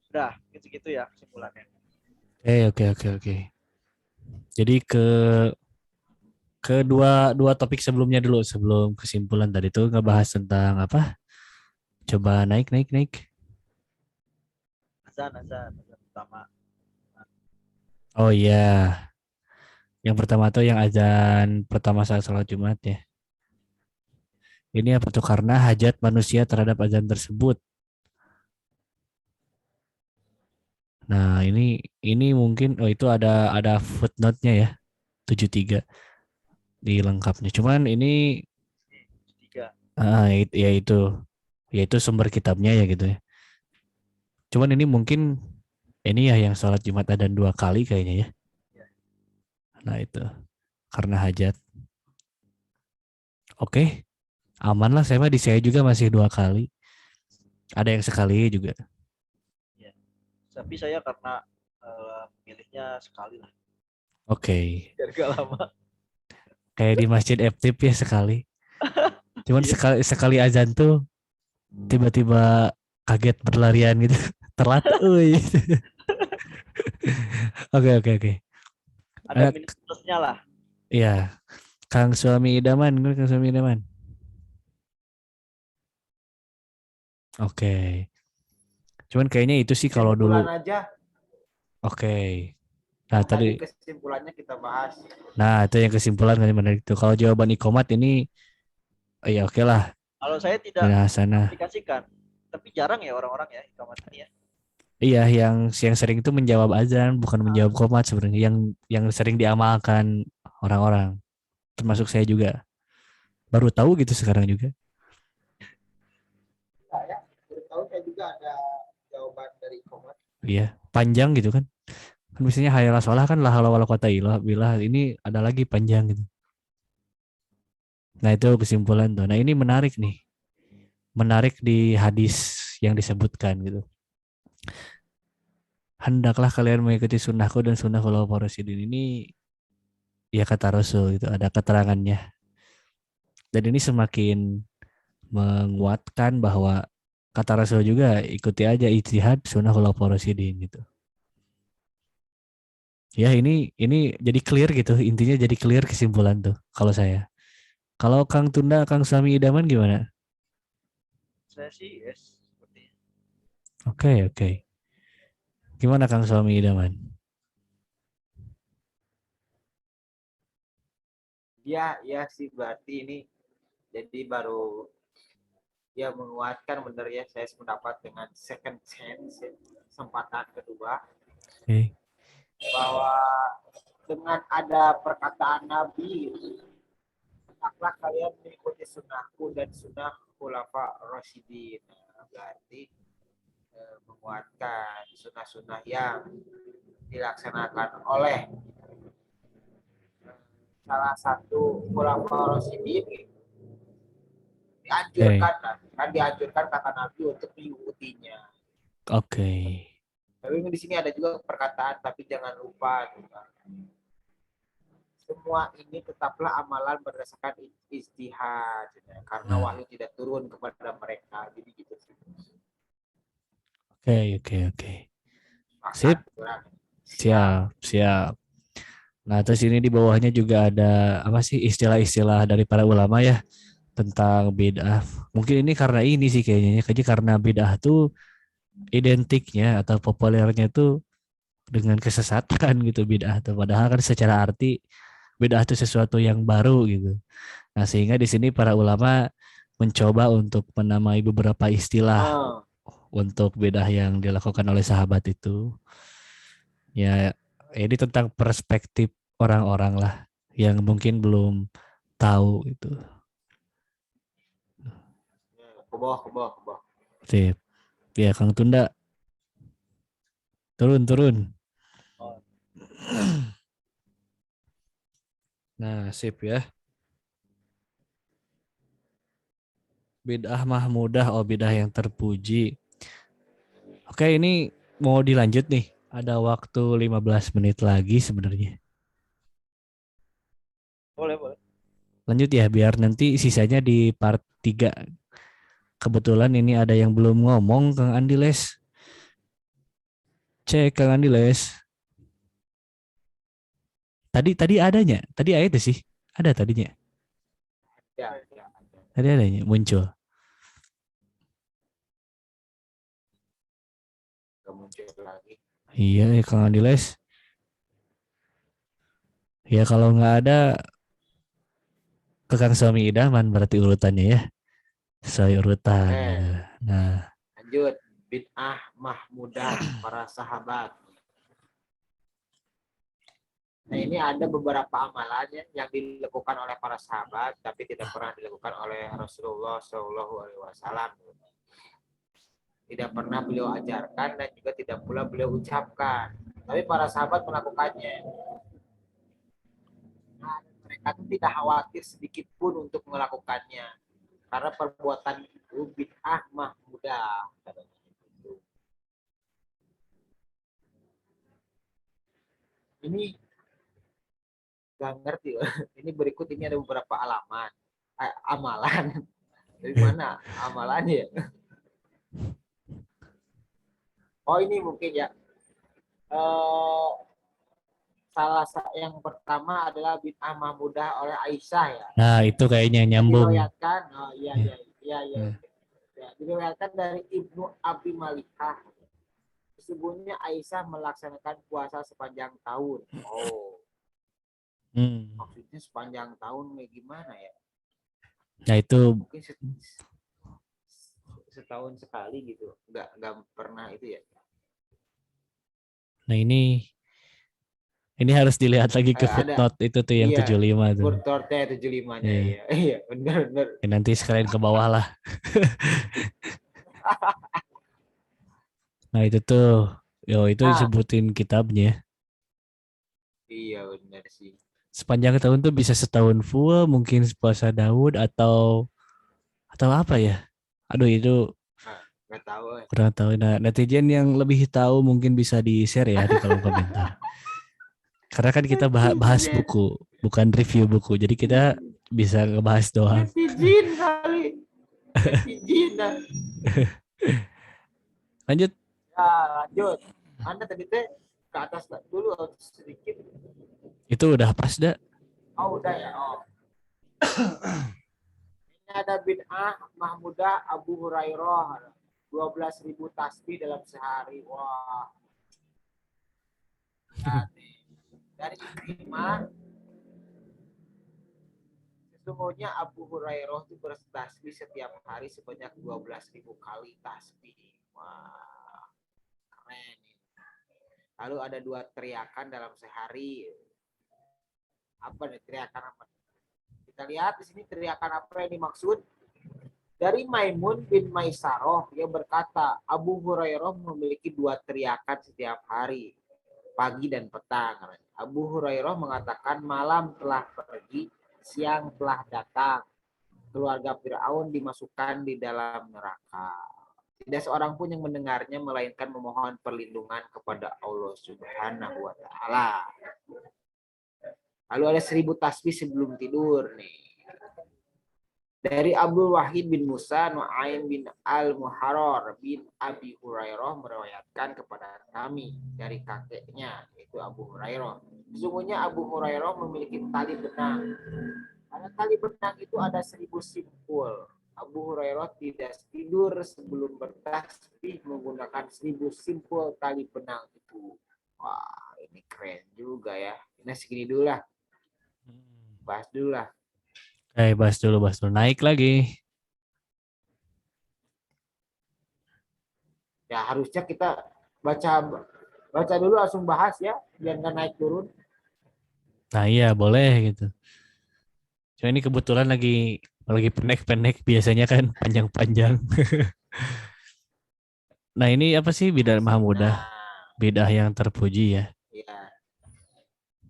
S2: Sudah, gitu-gitu ya kesimpulannya.
S1: Oke. Jadi kedua topik sebelumnya dulu sebelum kesimpulan tadi tuh ngebahas tentang apa? Coba naik.
S2: Azan pertama.
S1: Oh iya. Yang pertama tuh yang azan pertama saat sholat Jumat ya. Ini apa tuh karena hajat manusia terhadap azan tersebut. Nah, ini mungkin itu ada footnote-nya ya. 73 di lengkapnya. Cuman ini
S2: Tiga.
S1: yaitu sumber kitabnya ya gitu ya. Cuman ini mungkin ini ya yang sholat Jumat adzan 2 kali kayaknya ya. Nah itu karena hajat. Oke, aman lah saya juga masih 2 kali. Ada yang sekali juga.
S2: Ya. Tapi saya karena pilihnya sekali lah.
S1: Oke.
S2: Biar gak lama.
S1: Kayak di masjid Eptip ya sekali. Cuman sekali azan tuh tiba-tiba kaget berlarian gitu. Telat. Oke.
S2: Ada minus plusnya lah.
S1: Iya. Kang suami idaman. Oke. Cuman kayaknya itu sih kalau dulu.
S3: Aja.
S1: Oke. Nah, tadi
S3: kesimpulannya kita bahas.
S1: Nah, itu yang kesimpulan kan menarik itu. Kalau jawaban Ikomat ini ya oke lah.
S2: Kalau saya tidak aplikasikan, tapi jarang ya orang-orang ya Ikomat ini ya.
S1: Iya, yang sering itu menjawab azan, bukan menjawab qomat sebenarnya. Yang sering diamalkan orang-orang, termasuk saya juga. Baru tahu gitu sekarang juga.
S3: Saya baru tahu saya juga ada jawaban dari Ikomat.
S1: Iya, panjang gitu kan. Kan biasanya hayala sholah kan la haula wala quwata illa billah. Ini ada lagi panjang gitu. Nah itu kesimpulan tuh. Nah ini menarik nih. Menarik di hadis yang disebutkan gitu. Hendaklah kalian mengikuti sunnahku dan sunnah khulafaur rasyidin ini, ya kata Rasul itu ada keterangannya. Dan ini semakin menguatkan bahwa kata Rasul juga ikuti aja ijtihad sunnah khulafaur rasyidin gitu. Ya ini jadi clear gitu, intinya jadi clear kesimpulan tuh kalau saya. Kalau Kang Tunda, Kang Sami Idaman gimana?
S2: Saya sih yes seperti
S1: Oke, oke. Gimana Kang Sami Idaman?
S3: Ya sih berarti ini jadi baru ya menguatkan benar ya saya sependapat dengan second chance ya, kesempatan kedua
S1: Oke.
S3: bahwa dengan ada perkataan Nabi hendaklah kalian mengikuti sunnahku dan sunnah khulafa rasyidin. Nah, berarti menguatkan sunnah-sunnah yang dilaksanakan oleh salah satu khulafa rasyidin
S1: Oke.
S3: dianjurkan kata Nabi untuk mengikutinya.
S1: Oke.
S3: Tapi di sini ada juga perkataan tapi jangan lupa semua ini tetaplah amalan berdasarkan ijtihad karena
S1: Nah,
S3: wahyu tidak turun kepada mereka. Jadi gitu sih.
S1: oke, oke, oke.
S3: Sepakat,
S1: Sip,
S3: kurang. Siap.
S1: siap, siap. Nah, terus ini di bawahnya juga ada apa sih istilah-istilah dari para ulama ya tentang bid'ah. Mungkin ini karena ini sih kayaknya karena bid'ah tuh identiknya atau populernya tuh dengan kesesatan gitu bid'ah tuh. Padahal kan secara arti bid'ah itu sesuatu yang baru gitu. Nah, sehingga di sini para ulama mencoba untuk menamai beberapa istilah
S3: Oh,
S1: untuk bid'ah yang dilakukan oleh sahabat itu. Ya, ini tentang perspektif orang-orang lah yang mungkin belum tahu itu.
S3: ke bawah, ke bawah, ke bawah.
S1: Sip. Ya, Kang Tunda, turun, turun.
S2: oh,
S1: Nah, sip ya. Bid'ah mahmudah, oh bid'ah yang terpuji. Oke, ini mau dilanjut nih. Ada waktu 15 menit lagi sebenarnya.
S2: boleh boleh.
S1: Lanjut ya, biar nanti sisanya di part 3. Kebetulan ini ada yang belum ngomong, Kang Andiles. Cek, Kang Andiles. Tadi adanya. Tadi ada itu sih. Ada tadinya.
S3: Ya.
S1: Tadi adanya muncul.
S3: Gak muncul lagi.
S1: Iya, ya, Kang Andiles. Ya kalau nggak ada ke Kang Suami Idaman berarti urutannya ya. Sesuai urutan gitu. Nah,
S3: Lanjut. Bid'ah mahmudah para sahabat. Nah, ini ada beberapa amalan yang dilakukan oleh para sahabat tapi tidak pernah dilakukan oleh Rasulullah Shallallahu Alaihi Wasallam. Tidak pernah beliau ajarkan dan juga tidak pula beliau ucapkan. Tapi para sahabat melakukannya. Nah, mereka itu tidak khawatir sedikit pun untuk melakukannya. Karena perbuatan itu bid'ah mahmudah. Ini gak ngerti. Ini berikut ini ada beberapa amalan. Dari mana amalannya? Oh ini mungkin ya. Eh, salah yang pertama adalah bid'ah mahmudah oleh Aisyah ya.
S1: nah itu kayaknya
S3: Yang
S1: nyambung.
S3: diriwayatkan,
S1: Ya.
S3: diriwayatkan dari Ibnu Abi Malikah. Sesungguhnya Aisyah melaksanakan puasa sepanjang tahun. Oh,
S1: Hmm.
S3: maksudnya sepanjang tahun kayak gimana ya?
S1: Nah itu,
S3: Mungkin setahun sekali gitu. Nggak pernah itu ya.
S1: nah ini harus dilihat lagi ke
S3: Ada
S1: footnote itu tuh yang
S3: iya
S1: 75 tuh.
S3: Burtornya 75-nya
S1: Iya.
S3: iya. Iya, benar.
S1: Ya, nanti sekalian ke bawah lah. Nah itu tuh, yo itu
S3: Nah,
S1: disebutin kitabnya.
S3: iya benar sih.
S1: sepanjang tahun tuh bisa setahun full, mungkin puasa Daud atau apa ya? Aduh itu
S3: Nggak tahu.
S1: kurang tahu. Nah, netizen yang lebih tahu mungkin bisa di-share ya di kolom komentar. Karena kan kita bahas buku, bukan review buku. Jadi kita bisa ngebahas doang.
S3: Netizen kali. Netizen dah.
S1: Lanjut.
S3: Ya, lanjut. Anda tadi teh ke atas dulu sedikit.
S1: Itu udah pas dah.
S3: Oh, udah ya. Oh. Ini ada bid'ah Mahmudah Abu Hurairah. 12.000 tasbih dalam sehari. Wah. Nah, nih. Dari Ikrimah, sesungguhnya Abu Hurairah itu bertasbih setiap hari sebanyak 12.000 kali tasbih. Wah, keren. Lalu ada 2 teriakan dalam sehari. Apa nih teriakan apa? Kita lihat di sini teriakan apa yang dimaksud. Dari Maimun bin Maisaroh, dia berkata, Abu Hurairah memiliki 2 teriakan setiap hari, pagi dan petang. Abu Hurairah mengatakan, malam telah pergi, siang telah datang. Keluarga Fir'aun dimasukkan di dalam neraka. Tidak seorang pun yang mendengarnya, melainkan memohon perlindungan kepada Allah Subhanahu wa Ta'ala. Lalu ada 1000 tasbih sebelum tidur nih. Dari Abdul Wahid bin Musa, Nu'aim bin Al-Muharrar bin Abi Hurairah meriwayatkan kepada kami dari kakeknya, yaitu Abu Hurairah. Sesungguhnya Abu Hurairah memiliki tali benang. Pada tali benang itu ada 1000 simpul. Abu Hurairah tidak tidur sebelum bertasbih menggunakan 1000 simpul tali benang itu. Wah, ini keren juga ya. Nah, segini dulu lah. Bahas dulu lah.
S1: Bahas dulu. Naik lagi.
S3: Ya harusnya kita baca dulu langsung bahas ya, biar nggak naik turun.
S1: Nah iya boleh gitu. Cuma ini kebetulan lagi pendek-pendek, biasanya kan panjang-panjang. Nah ini apa sih bidah Mahmudah?
S3: Nah,
S1: Bidah yang terpuji ya.
S3: ya.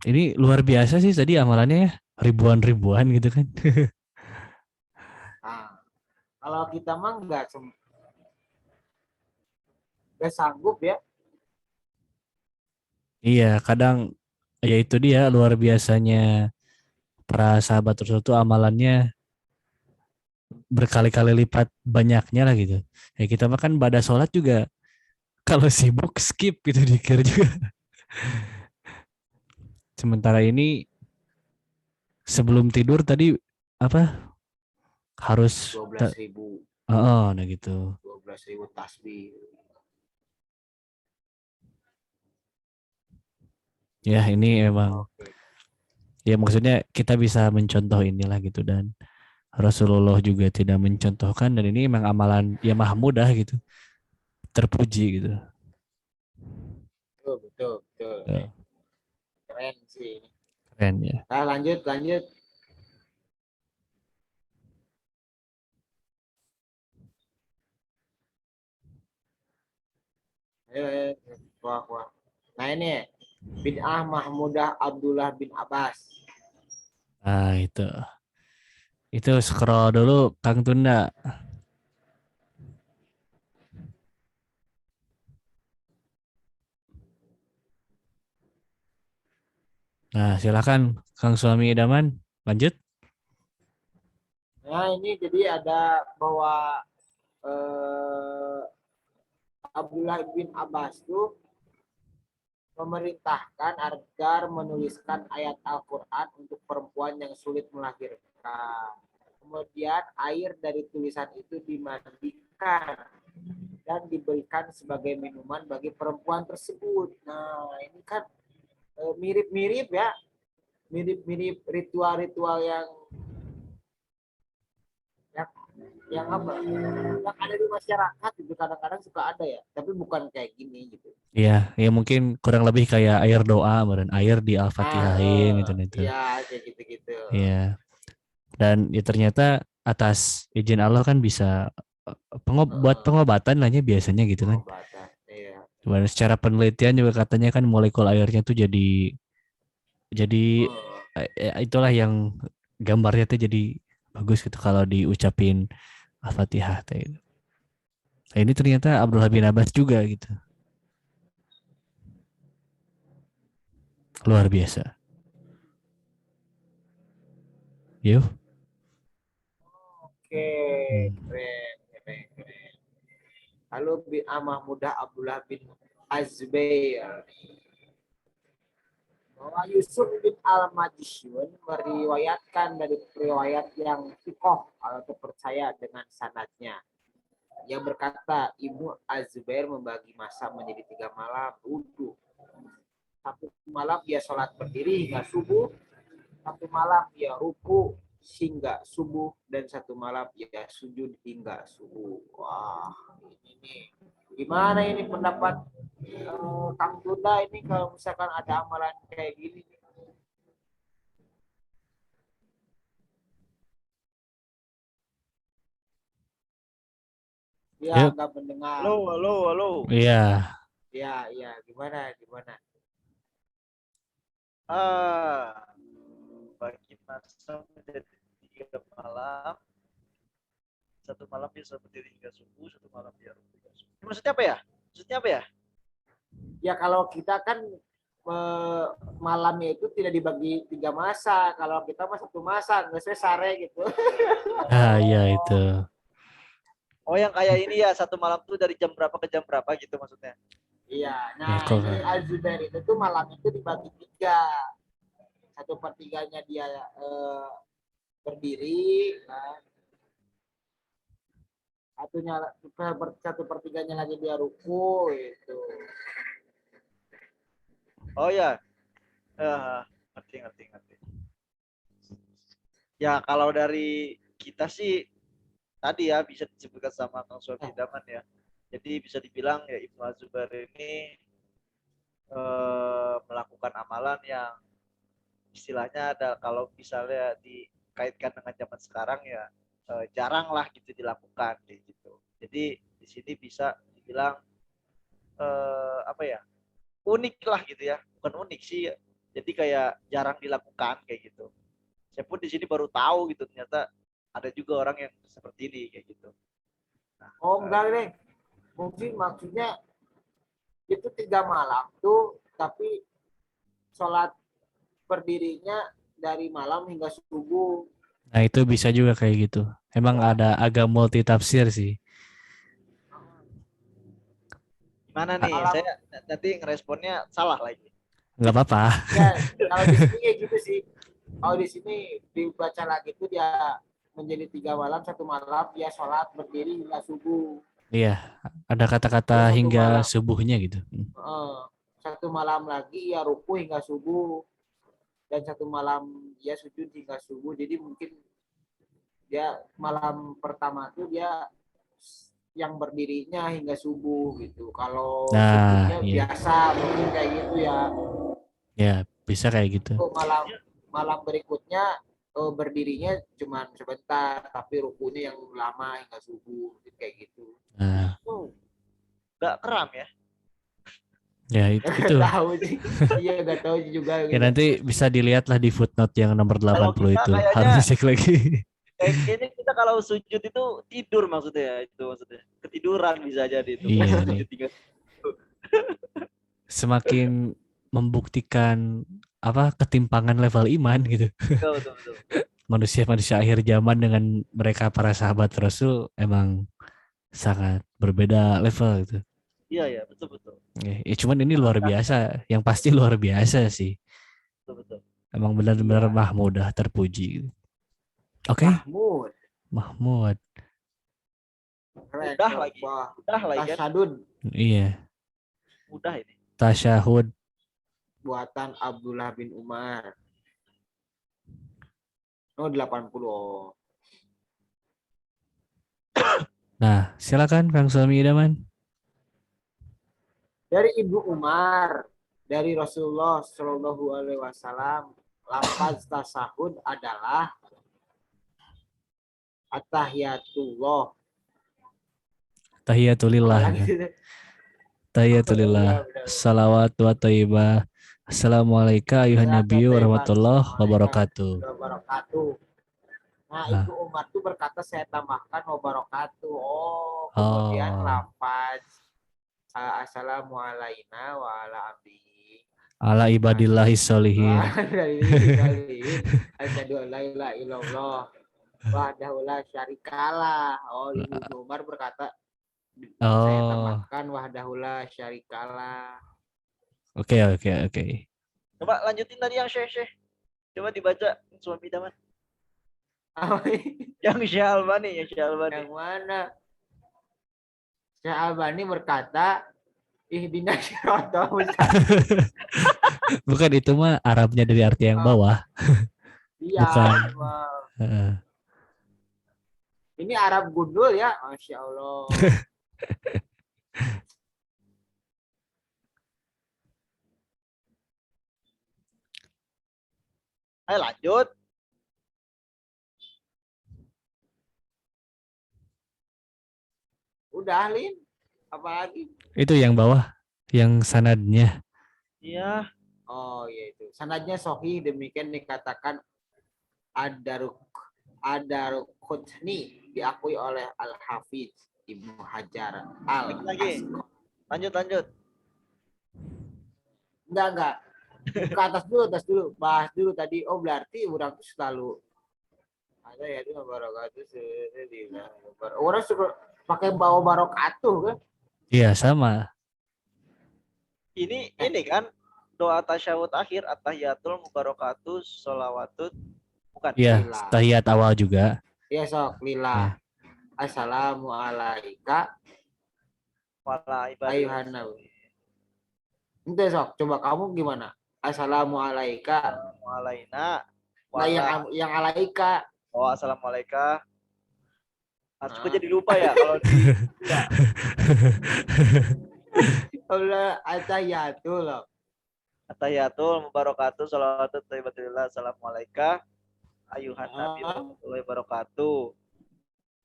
S1: Ini luar biasa sih tadi amalannya ya. Ribuan-ribuan gitu kan.
S3: Nah, kalau kita mah nggak sanggup ya.
S1: Iya kadang ya itu dia luar biasanya para sahabat tersebut tuh amalannya berkali-kali lipat banyaknya lah gitu. Ya kita mah kan pada sholat juga kalau sibuk skip gitu dikir juga. Sementara ini sebelum tidur tadi apa harus
S3: 12.000.
S1: nah gitu.
S3: 12.000 tasbih.
S1: Ya ini emang
S3: Oke.
S1: ya maksudnya kita bisa mencontoh inilah gitu dan Rasulullah juga tidak mencontohkan dan ini emang amalan ya mahmudah gitu. Terpuji gitu.
S3: Betul.
S1: Ya,
S3: Keren sih.
S1: keren ya.
S3: Nah, lanjut. Ayo. Wah. Nah ini bid'ah Mahmudah Abdullah bin Abbas.
S1: Nah itu scroll dulu Kang Tunda. Nah silakan Kang Suami Idaman lanjut.
S3: Nah ini jadi ada bahwa Abdullah bin Abbas itu memerintahkan agar menuliskan ayat Al-Quran untuk perempuan yang sulit melahirkan. Kemudian air dari tulisan itu dimandikan dan diberikan sebagai minuman bagi perempuan tersebut. Nah ini kan mirip-mirip ya, mirip-mirip ritual-ritual yang apa yang ada di masyarakat itu kadang-kadang suka ada ya, tapi bukan kayak gini gitu.
S1: Iya, ya mungkin kurang lebih kayak air doa, dan air di Al-Fatihahin itu.
S3: Iya kayak gitu-gitu.
S1: Iya. Dan ya ternyata atas izin Allah kan bisa buat pengobatan lah ya biasanya gitu kan.
S3: Pengobatan, iya.
S1: Cuman secara penelitian juga katanya kan molekul airnya tuh jadi itulah yang gambarnya tuh jadi bagus gitu kalau diucapin Al-Fatihah teh gitu. Nah, ini ternyata Abdullah bin Abbas juga gitu. Luar biasa. Yuk.
S3: Oke,
S1: Hmm.
S3: keren, keren, keren. Lalu bin Amah Muda Abdullah bin Azbair. Bahwa Yusuf bin Al-Majishun meriwayatkan dari riwayat yang fikoh atau percaya dengan sanadnya. Yang berkata, Ibnu Azbair membagi masa menjadi 3 malam wudhu. Satu malam dia sholat berdiri hingga subuh, satu malam dia ruku hingga subuh, dan satu malam dia sujud hingga subuh. Wah, ini nih. Gimana ini pendapat Kang Tunda ini kalau misalkan ada amalan kayak gini? Dia
S1: Yuk.
S3: nggak mendengar.
S2: Halo, halo, halo.
S1: Iya.
S3: Ya, ya, gimana, gimana?
S2: Bagi masa menjadi 3 malam, satu malam dia berdiri hingga subuh, satu malam dia ruku hingga subuh. Ini maksudnya apa ya? Maksudnya apa ya?
S3: Ya kalau kita kan malamnya itu tidak dibagi 3 masa. Kalau kita mah 1 masa, nggak sare gitu.
S1: Ah, iya itu.
S2: Oh, yang kayak ini ya, satu malam tuh dari jam berapa ke jam berapa gitu maksudnya.
S3: Iya,
S1: Ya
S3: nah
S1: kok.
S3: ini Al-Zubair itu tuh malam itu dibagi 3. 1/3-nya dia berdiri, kan? 1/3-nya lagi dia ruku gitu.
S2: Oh ya, ngerti, ngerti, ngerti. Ya kalau dari kita sih tadi ya bisa disebutkan sama Kang Suami Daman ya. Jadi bisa dibilang ya Ibnu Az-Zubair ini melakukan amalan yang istilahnya ada, kalau misalnya dikaitkan dengan zaman sekarang ya jarang lah gitu dilakukan kayak gitu. Jadi di sini bisa dibilang apa ya, unik lah gitu ya, bukan unik sih, jadi kayak jarang dilakukan kayak gitu. Saya pun di sini baru tahu gitu ternyata ada juga orang yang seperti ini kayak gitu. Nah,
S3: Oh enggak deh, mungkin maksudnya itu 3 malam tuh, tapi sholat berdirinya dari malam hingga subuh.
S1: Nah, itu bisa juga kayak gitu. Emang
S3: Ya,
S1: ada agak multi tafsir sih.
S2: gimana
S1: Ah,
S2: nih?
S3: malam
S2: Saya nanti ngeresponnya salah lagi.
S1: nggak apa-apa.
S3: ya, kalau di sini kayak gitu sih. Kalau di sini dibaca lagi tuh dia menjadi 3 malam, 1 malam dia sholat berdiri hingga subuh.
S1: Iya, ada kata-kata
S3: Terus satu
S1: hingga
S3: malam,
S1: subuhnya gitu.
S3: eh, 1 malam lagi ya ruku hingga subuh, dan 1 malam dia sujud hingga subuh. Jadi mungkin dia malam pertama tuh dia yang berdirinya hingga subuh gitu. Kalau
S1: Nah,
S3: sujudnya
S1: iya.
S3: biasa mungkin kayak gitu ya.
S1: Ya, bisa kayak gitu.
S3: Untuk malam malam berikutnya berdirinya cuma sebentar, tapi rukunya yang lama hingga subuh kayak gitu.
S1: Nah,
S2: Nggak keram ya?
S1: ya itu.
S3: Gak tahu sih. Iya gak tahu juga
S1: Ya
S3: gitu.
S1: nanti bisa dilihat lah di footnote yang nomor
S2: Kalau
S1: 80
S2: kita
S1: itu.
S2: kayaknya
S1: Harus dicek lagi.
S2: kayaknya kita kalau sujud itu tidur maksudnya ya, itu maksudnya ketiduran bisa jadi itu kalau
S1: Iya nih.
S2: sujud tinggal.
S1: Semakin membuktikan apa ketimpangan level iman gitu.
S2: Betul, betul, betul.
S1: Manusia-manusia akhir zaman dengan mereka para sahabat Rasul emang sangat berbeda level gitu.
S2: Iya, ya, betul, betul,
S1: Ya, cuman ini luar biasa. Yang pasti luar biasa sih.
S2: betul, betul.
S1: Emang benar-benar
S3: Iya.
S1: Mahmudah terpuji gitu. Oke,
S3: Mahmud.
S1: Mahmud.
S3: Keren.
S2: Mudah lagi,
S3: Wah,
S2: mudah lagi kan,
S3: tasyadud
S1: Iya,
S2: mudah ini.
S1: tasyahud.
S3: buatan Abdullah bin Umar. Oh 80. Oh.
S1: Nah, silakan Kang Suami Idaman.
S3: Dari Ibnu Umar, dari Rasulullah Shallallahu Alaihi Wasallam, lafaz tasahud adalah atahiyatullah.
S1: Tahiyatulillah.
S3: Lagi.
S1: Tahiyatulillah.
S3: Iya, benar.
S1: Salawat wa thayyibah. Assalamualaikum ayuhan
S3: Ya
S1: nabiyyu
S3: Taiwan.
S1: warahmatullahi
S3: Assalamualaikum
S1: wabarakatuh.
S3: warahmatullahi wabarakatuh. Nah, Ibnu
S1: Ah,
S3: Umar tuh berkata saya tambahkan wabarakatuh. Oh, kemudian
S1: oh,
S3: lafaz assalamualaikum wa ala abdi.
S1: ala
S3: Nah,
S1: ibadillahi
S3: wah
S1: sholihin.
S3: dari solihin. Asyhadu an la ilaha illallah wahdahu la syarikalah. Oh, Ibnu Umar berkata saya
S1: Oh,
S3: tambahkan wahdahu la syarikalah.
S1: oke oke oke.
S2: Coba lanjutin tadi yang Syekh. Coba dibaca suami idaman. Yang Syekh Albani, yang Syekh Albani.
S3: Yang mana? Syekh Albani berkata, ihdinas siratal mustaqim.
S1: Bukan itu mah Arabnya dari arti yang bawah,
S3: Iya,
S1: bukan.
S3: memang.
S1: Heeh.
S3: Ini Arab gundul ya, Masya Allah.
S2: Ayo lanjut.
S3: Udah, Lin. Apa lagi?
S1: Itu yang bawah, yang sanadnya.
S2: Iya.
S3: Oh, iya itu. Sanadnya Sohi, demikian dikatakan Adaruk Adarukutni diakui oleh Al-Hafiz Ibnu Hajar
S2: Lagi. Lanjut.
S3: Enggak. Ke atas dulu. Bahas dulu tadi. Oh, berarti orang tuh selalu ada ya itu barokatus. Orang suka pakai bawa barokatuh kan?
S1: Iya sama.
S2: Ini kan doa tasyahud akhir at-tahiyatul mubarakatus sholawatut bukan.
S1: Iya,
S3: Lillah.
S1: tahiyat awal juga.
S3: Ya sok lillah.
S1: Ya.
S3: Assalamualaikum
S2: Wala
S3: ayuhan
S2: ibadah.
S3: nabi. Ente sok, coba kamu gimana? Assalamualaikum.
S2: Walaina.
S3: Nah, yang alaika.
S2: Oh, assalamualaikum. Aku jadi
S3: Nah.
S2: lupa ya kalau di
S3: Allah atayatul.
S2: At-tahiyatul mubarakatuh sholawatut thayyibatulillah assalamualaikum ayuhan nabi warahmatullahi wabarakatuh.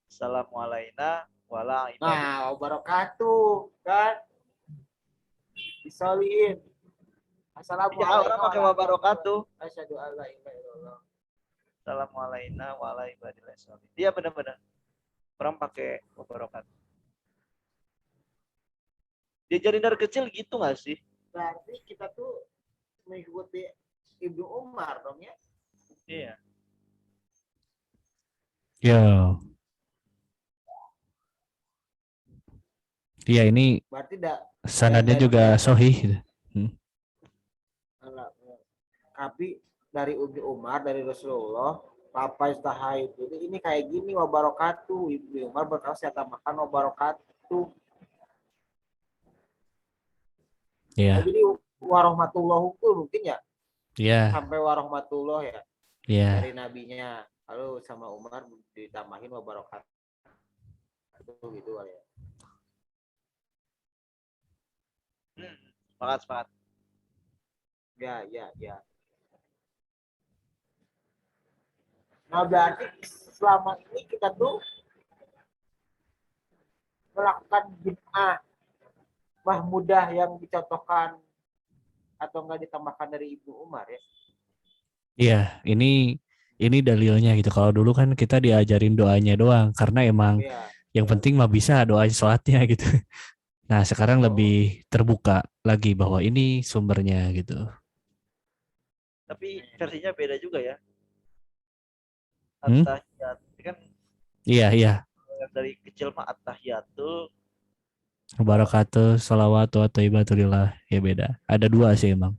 S2: Assalamualaikum wala ibadah.
S3: Nah, wabarakatuh kan disolihin.
S2: Ya, orang pakai wabarakatuh.
S3: Asyhadu an la ilaha illallah.
S2: Assalamualaikum wala ibadillah sholihin. Iya benar-benar. Orang pakai wabarakatuh. Diajarin dari kecil gitu nggak sih?
S3: Berarti kita tuh mengikuti Ibnu Umar dong ya?
S2: Iya.
S1: Ya. Iya ini
S3: Berarti tidak
S1: sanadnya juga sahih.
S3: Tapi dari Ibnu Umar, dari Rasulullah, Papa istahai itu ini kayak gini wabarakatuh. Ibnu Umar berkata saya tambahkan wabarakatuh.
S1: Iya.
S3: Jadi warahmatullah mungkin ya?
S1: Iya.
S3: Sampai warahmatullah ya.
S1: Iya.
S3: Dari nabinya. Lalu sama Umar ditambahin wabarakatuh gitu kali ya.
S2: Semangat.
S3: Ya. Nah berarti selama ini kita tuh melakukan bid'ah mahmudah yang dicontohkan atau enggak ditambahkan dari Ibnu Umar ya.
S1: Iya, ini dalilnya gitu. Kalau dulu kan kita diajarin doanya doang karena emang yang penting mah bisa doain sholatnya gitu. Nah, sekarang lebih terbuka lagi bahwa ini sumbernya gitu.
S2: Tapi versinya beda juga ya.
S1: Hmm?
S2: At-tahiyat kan
S1: Iya.
S2: dari kecil mah at-tahiyatul
S1: Wabarakatuh, sholawatu atau ibatulillah ya beda. Ada dua sih emang.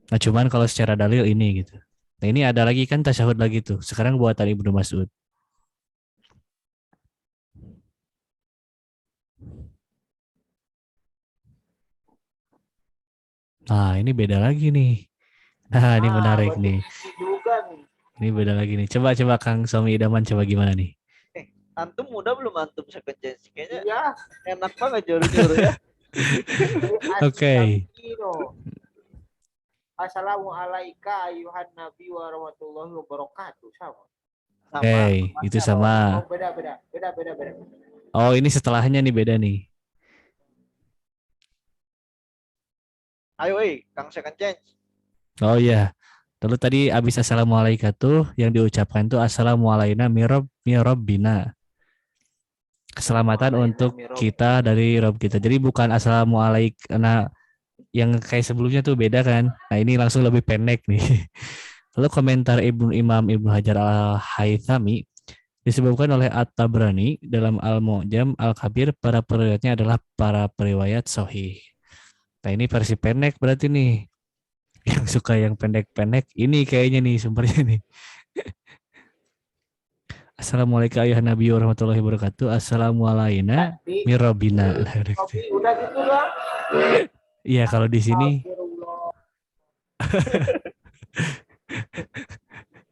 S1: Nah, cuman kalau secara dalil ini gitu. Nah, ini ada lagi kan tasyahud lagi tuh. Sekarang buatan Ibnu Mas'ud. Nah, ini beda lagi nih. Nah, ini menarik nih.
S3: Juga nih.
S1: Ini beda lagi nih. Coba Kang Somi Idaman coba gimana nih?
S2: Antum muda belum antum second chance kayaknya
S3: Iya.
S2: enak banget juru-juru ya.
S1: Oke.
S3: Assalamualaikum ayuhan nabi warahmatullahi wabarakatuh sama.
S1: Oke, itu sama.
S3: Oh, beda.
S1: Oh, ini setelahnya nih beda nih.
S2: Ayo, Kang Second Chance.
S1: Oh iya. Lalu tadi abis assalamualaikum tuh yang diucapkan tuh assalamualaikum mirobbina. Keselamatan untuk kita dari Rob kita. Jadi bukan assalamualaikum. Nah, yang kayak sebelumnya tuh beda kan. Nah, ini langsung lebih pendek nih. Lalu komentar Imam Ibnu Hajar Al-Haythami disebutkan oleh At-Tabrani dalam Al-Mu'jam Al-Kabir, para periwayatnya adalah para periwayat sahih. Nah, ini versi pendek berarti nih. Yang suka yang pendek-pendek ini kayaknya nih sumbernya nih. Assalamualaikum ayuhan nabi warahmatullahi wabarakatuh. Assalamualaikum mirrobina.
S3: Kopi udah gitu lah.
S1: Iya kalau di sini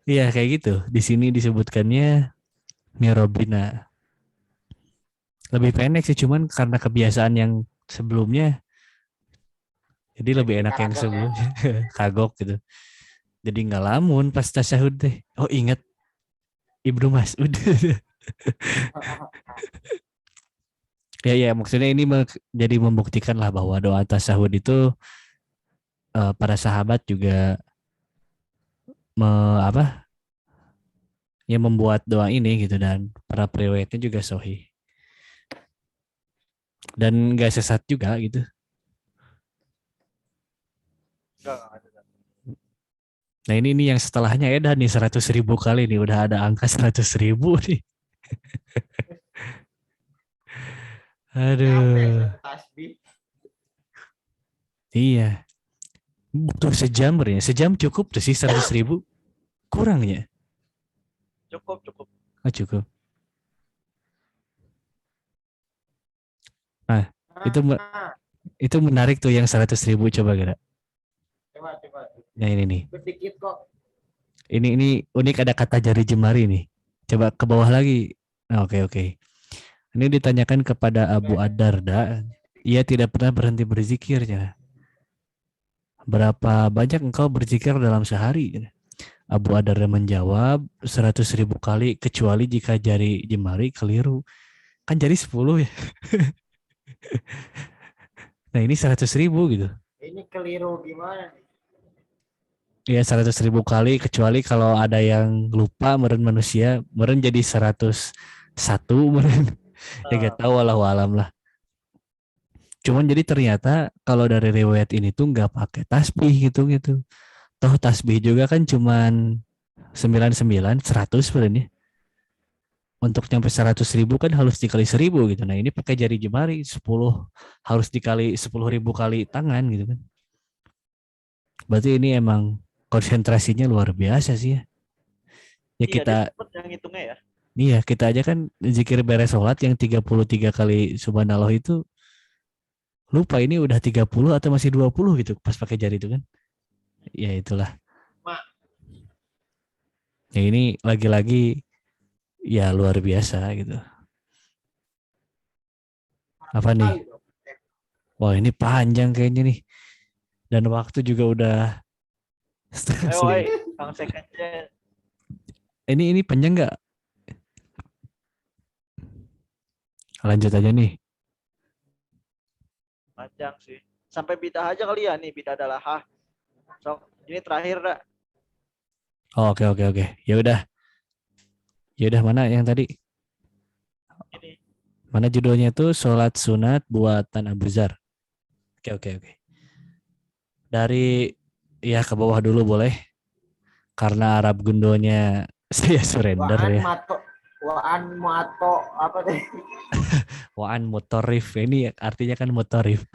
S1: iya kayak gitu. Di sini disebutkannya mirrobina. Lebih pendek sih cuman karena kebiasaan yang sebelumnya jadi lebih enak yang sebelumnya. Kagok gitu. Jadi nggak lamun pas tasyahud deh. Oh ingat Ibnu Mas'ud. Ya maksudnya ini jadi membuktikan lah bahwa doa tasyahud itu para sahabat juga yang membuat doa ini gitu dan para periwayatnya juga sahih dan nggak sesat juga gitu.
S2: Enggak.
S1: Nah ini yang setelahnya ya nih 100.000 kali nih udah ada angka 100.000 nih. Aduh. Iya. Butuh sejam berarti. Sejam cukup tuh sih 100.000. Kurangnya.
S2: Cukup.
S1: Oh, cukup. Nah, itu menarik tuh yang 100.000 coba gerak.
S3: Coba.
S1: Nah ini nih.
S3: Sedikit kok.
S1: Ini unik ada kata jari jemari nih. Coba ke bawah lagi. Nah, oke. Ini ditanyakan kepada Abu Ad-Darda. Ia tidak pernah berhenti berzikirnya. Berapa banyak engkau berzikir dalam sehari? Abu Ad-Darda menjawab 100.000 kali kecuali jika jari jemari keliru. Kan jari 10 ya. Nah ini 100.000 gitu.
S3: Ini keliru gimana?
S1: Ya 100.000 kali kecuali kalau ada yang lupa meren manusia meren jadi 101 meren. Ya gak tahu walau alam lah. Cuman jadi ternyata kalau dari riwayat ini tuh nggak pakai tasbih gitu. Toh tasbih juga kan cuman 99 100 sebenarnya. Untuk nyampe 100.000 kan harus dikali 1.000 gitu. Nah ini pakai jari jemari 10 harus dikali 10.000 kali tangan gitu kan. Berarti ini emang konsentrasinya luar biasa sih ya. Ya kita
S2: yang hitungnya ya.
S1: Iya, kita aja kan zikir beres sholat yang 33 kali subhanallah itu lupa ini udah 30 atau masih 20 gitu pas pakai jari itu kan. Ya itulah. Ya ini lagi-lagi ya luar biasa gitu. Apa nih? Wah ini panjang kayaknya nih. Dan waktu juga udah
S2: Ayo, Kang Second Chance.
S1: Ini panjang nggak? Lanjut aja nih.
S2: Panjang sih. Sampai bidah aja kali ya nih, bidah adalah So, ini terakhir dah.
S1: Oh, oke. Ya udah mana yang tadi?
S2: Ini.
S1: Mana judulnya tuh sholat sunat buatan Abu Zar. Oke. Dari ya ke bawah dulu boleh. Karena Arab gundonya saya surrender ya.
S3: Waan mato apa deh?
S1: Waan motorif ini artinya kan motorif.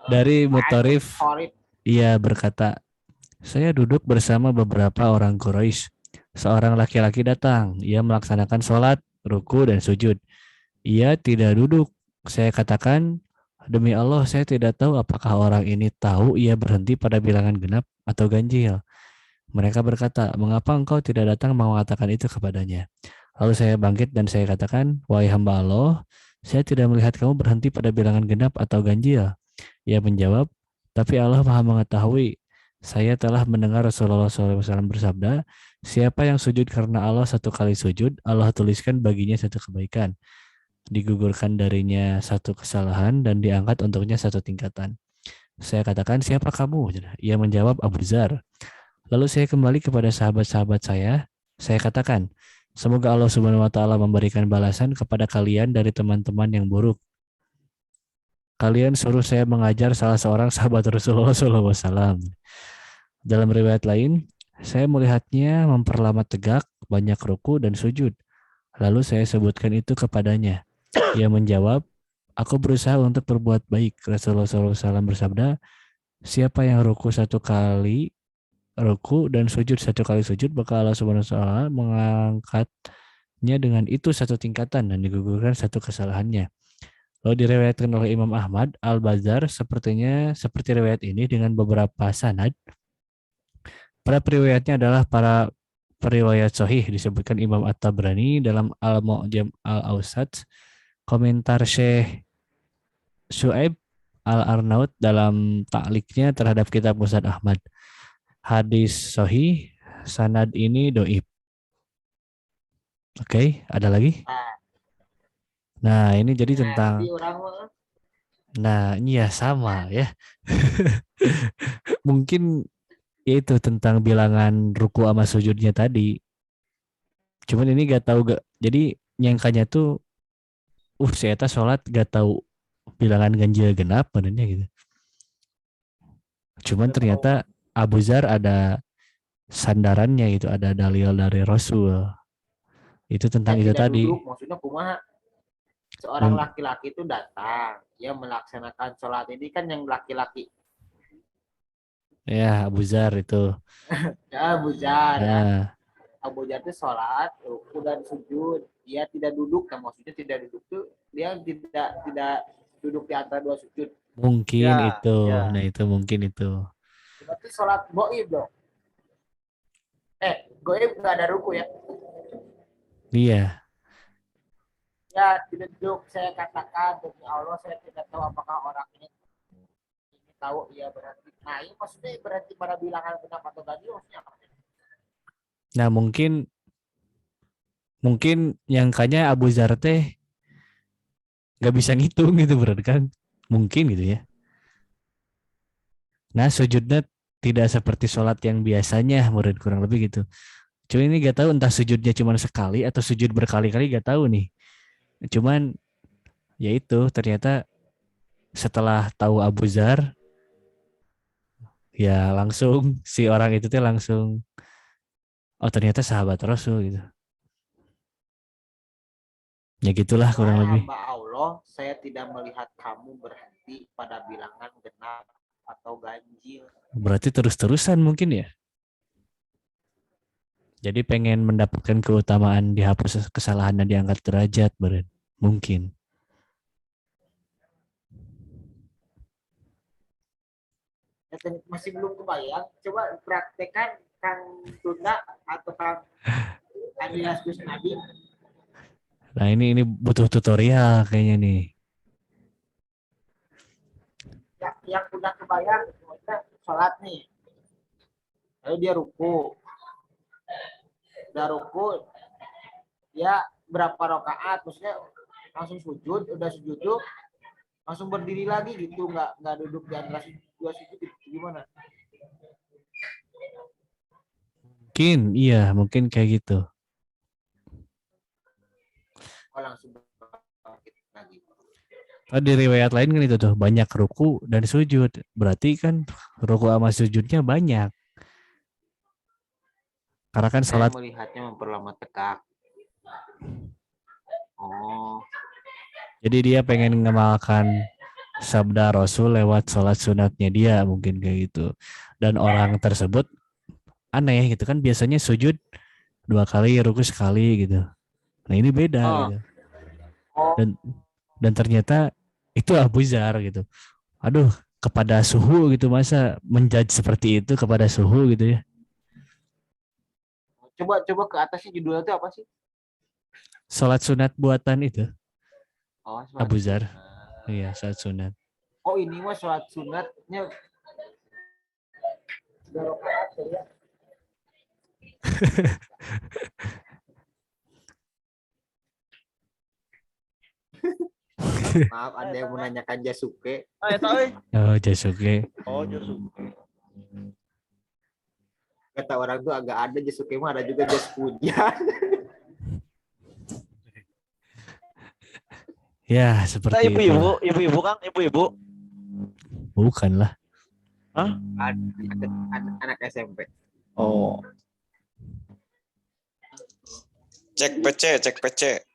S1: Dari motorif ia berkata, saya duduk bersama beberapa orang Quraisy. Seorang laki-laki datang, ia melaksanakan sholat, ruku dan sujud. Ia tidak duduk. Saya katakan, demi Allah saya tidak tahu apakah orang ini tahu ia berhenti pada bilangan genap atau ganjil. Mereka berkata, mengapa engkau tidak datang mengatakan itu kepadanya? Lalu saya bangkit dan saya katakan, wahai hamba Allah, saya tidak melihat kamu berhenti pada bilangan genap atau ganjil. Ia menjawab, tapi Allah Maha mengetahui. Saya telah mendengar Rasulullah SAW bersabda, siapa yang sujud karena Allah satu kali sujud, Allah tuliskan baginya satu kebaikan. Digugurkan darinya satu kesalahan dan diangkat untuknya satu tingkatan. Saya katakan, siapa kamu? Ia menjawab, Abu Dzar. Lalu saya kembali kepada sahabat-sahabat saya. Saya katakan, semoga Allah Subhanahu wa taala memberikan balasan kepada kalian dari teman-teman yang buruk. Kalian suruh saya mengajar salah seorang sahabat Rasulullah SAW. Dalam riwayat lain, saya melihatnya memperlama tegak, banyak ruku dan sujud. Lalu saya sebutkan itu kepadanya. Ia menjawab, aku berusaha untuk berbuat baik. Rasulullah SAW bersabda, siapa yang ruku satu kali ruku dan sujud satu kali sujud, maka Allah Subhanahu wa taala mengangkatnya dengan itu satu tingkatan dan digugurkan satu kesalahannya. Lalu diriwayatkan oleh Imam Ahmad, Al-Bazzar sepertinya seperti riwayat ini dengan beberapa sanad. Para periwayatnya adalah para periwayat sahih, disebutkan Imam At-Tabrani dalam Al-Mu'jam Al-Awsat, komentar Syekh Syuaib Al-Arnaud dalam ta'liknya terhadap kitab Musnad Ahmad. Hadis sahih, sanad ini doib. Oke, ada lagi? Nah, ini jadi tentang,
S3: Jadi orang mah,
S1: nah ini ya sama ya. Mungkin ya itu tentang bilangan ruku sama sujudnya tadi. Cuman ini gak tahu gak. Jadi nyangkanya tuh, saya tak sholat gak tahu bilangan ganjil genap benernya gitu. Cuman
S3: udah tahu
S1: ternyata Abu Zar ada sandarannya gitu, ada dalil dari Rasul. Itu tentang
S3: saya
S1: itu
S3: tidak
S1: tadi.
S3: duduk, maksudnya kumaha seorang laki-laki itu datang, dia melaksanakan sholat ini kan yang laki-laki
S1: Ya, Abu Zar itu.
S3: ya bujar ya.
S1: Nah,
S3: Abu Jar itu sholat, ruku dan sujud. Dia tidak duduk, kan maksudnya tidak duduk tuh dia tidak duduk di antara dua sujud.
S1: mungkin
S2: Ya,
S1: itu.
S2: ya.
S1: Nah, itu mungkin itu.
S3: Berarti sholat goib dong. Goib nggak ada ruku ya?
S1: Iya.
S3: Ya tidak duduk. Saya katakan demi Allah saya tidak tahu apakah orang ini tahu. Iya berarti. Nah ini maksudnya berarti pada bilangan genap atau ganjil maksudnya apa?
S1: Nah, mungkin yang kayaknya Abu Zar teh nggak bisa ngitung gitu berarti kan? Mungkin gitu ya. Nah, sujudnya tidak seperti sholat yang biasanya, menurut kurang lebih gitu. Cuma ini gak tahu entah sujudnya cuma sekali atau sujud berkali-kali gak tahu nih. Cuman ya itu ternyata setelah tahu Abu Zar ya langsung si orang itu tuh langsung, oh ternyata sahabat Rasul gitu. Ya gitulah kurang
S3: Wahai
S1: lebih.
S3: hamba Allah, saya tidak melihat kamu berhenti pada bilangan genap atau ganjil.
S1: Berarti terus-terusan mungkin ya. Jadi pengen mendapatkan keutamaan dihapus kesalahan dan diangkat derajat beren. Mungkin.
S3: Masih belum kebayang. Coba praktekkan Kang Tunda atau Kang Andreas Kusnadi.
S1: Nah ini butuh tutorial kayaknya nih.
S3: Yang udah kebayang, maksudnya sholat nih. Lalu dia ruku. Udah ruku, dia berapa rakaat, maksudnya langsung sujud, udah sujud tuh langsung berdiri lagi gitu, nggak duduk di antara dua sujud gitu. Gimana?
S1: Mungkin iya, mungkin kayak gitu.
S3: Oh langsung bangkit lagi.
S1: Oh, di riwayat lain kan itu tuh banyak ruku dan sujud. Berarti kan ruku sama sujudnya banyak. Karena kan
S3: Saya
S1: sholat.
S3: melihatnya memperlama tegak. Oh,
S1: Jadi dia pengen mengamalkan sabda Rasul lewat sholat sunatnya dia mungkin kayak gitu. Dan orang tersebut aneh gitu kan, biasanya sujud 2 kali, ruku sekali gitu. Nah ini beda
S3: oh,
S1: gitu.
S3: oh.
S1: Dan ternyata itu Abu Zar gitu. Aduh, kepada suhu gitu, masa menjudge seperti itu kepada suhu gitu ya.
S3: Coba ke atasnya judulnya itu apa sih?
S1: Sholat sunat buatan itu
S3: Oh, sholat
S1: Abu Zar.
S3: sunat.
S1: Iya, sholat sunat.
S3: Oh, ini mah sholat sunatnya 2 rakaat ya. Maaf, ada yang menanyakan Jasuke.
S2: Ah, ya tahu.
S1: Oh, Jasuke.
S2: Oh, Josuke.
S3: Kata orang tuh agak ada Jasuke mah, ada juga jas hujan.
S1: Ya,
S2: Nah,
S1: seperti itu.
S2: ibu-ibu Kang, ibu-ibu.
S1: Bukan lah.
S3: Anak SMP.
S2: Oh.
S4: Cek PC.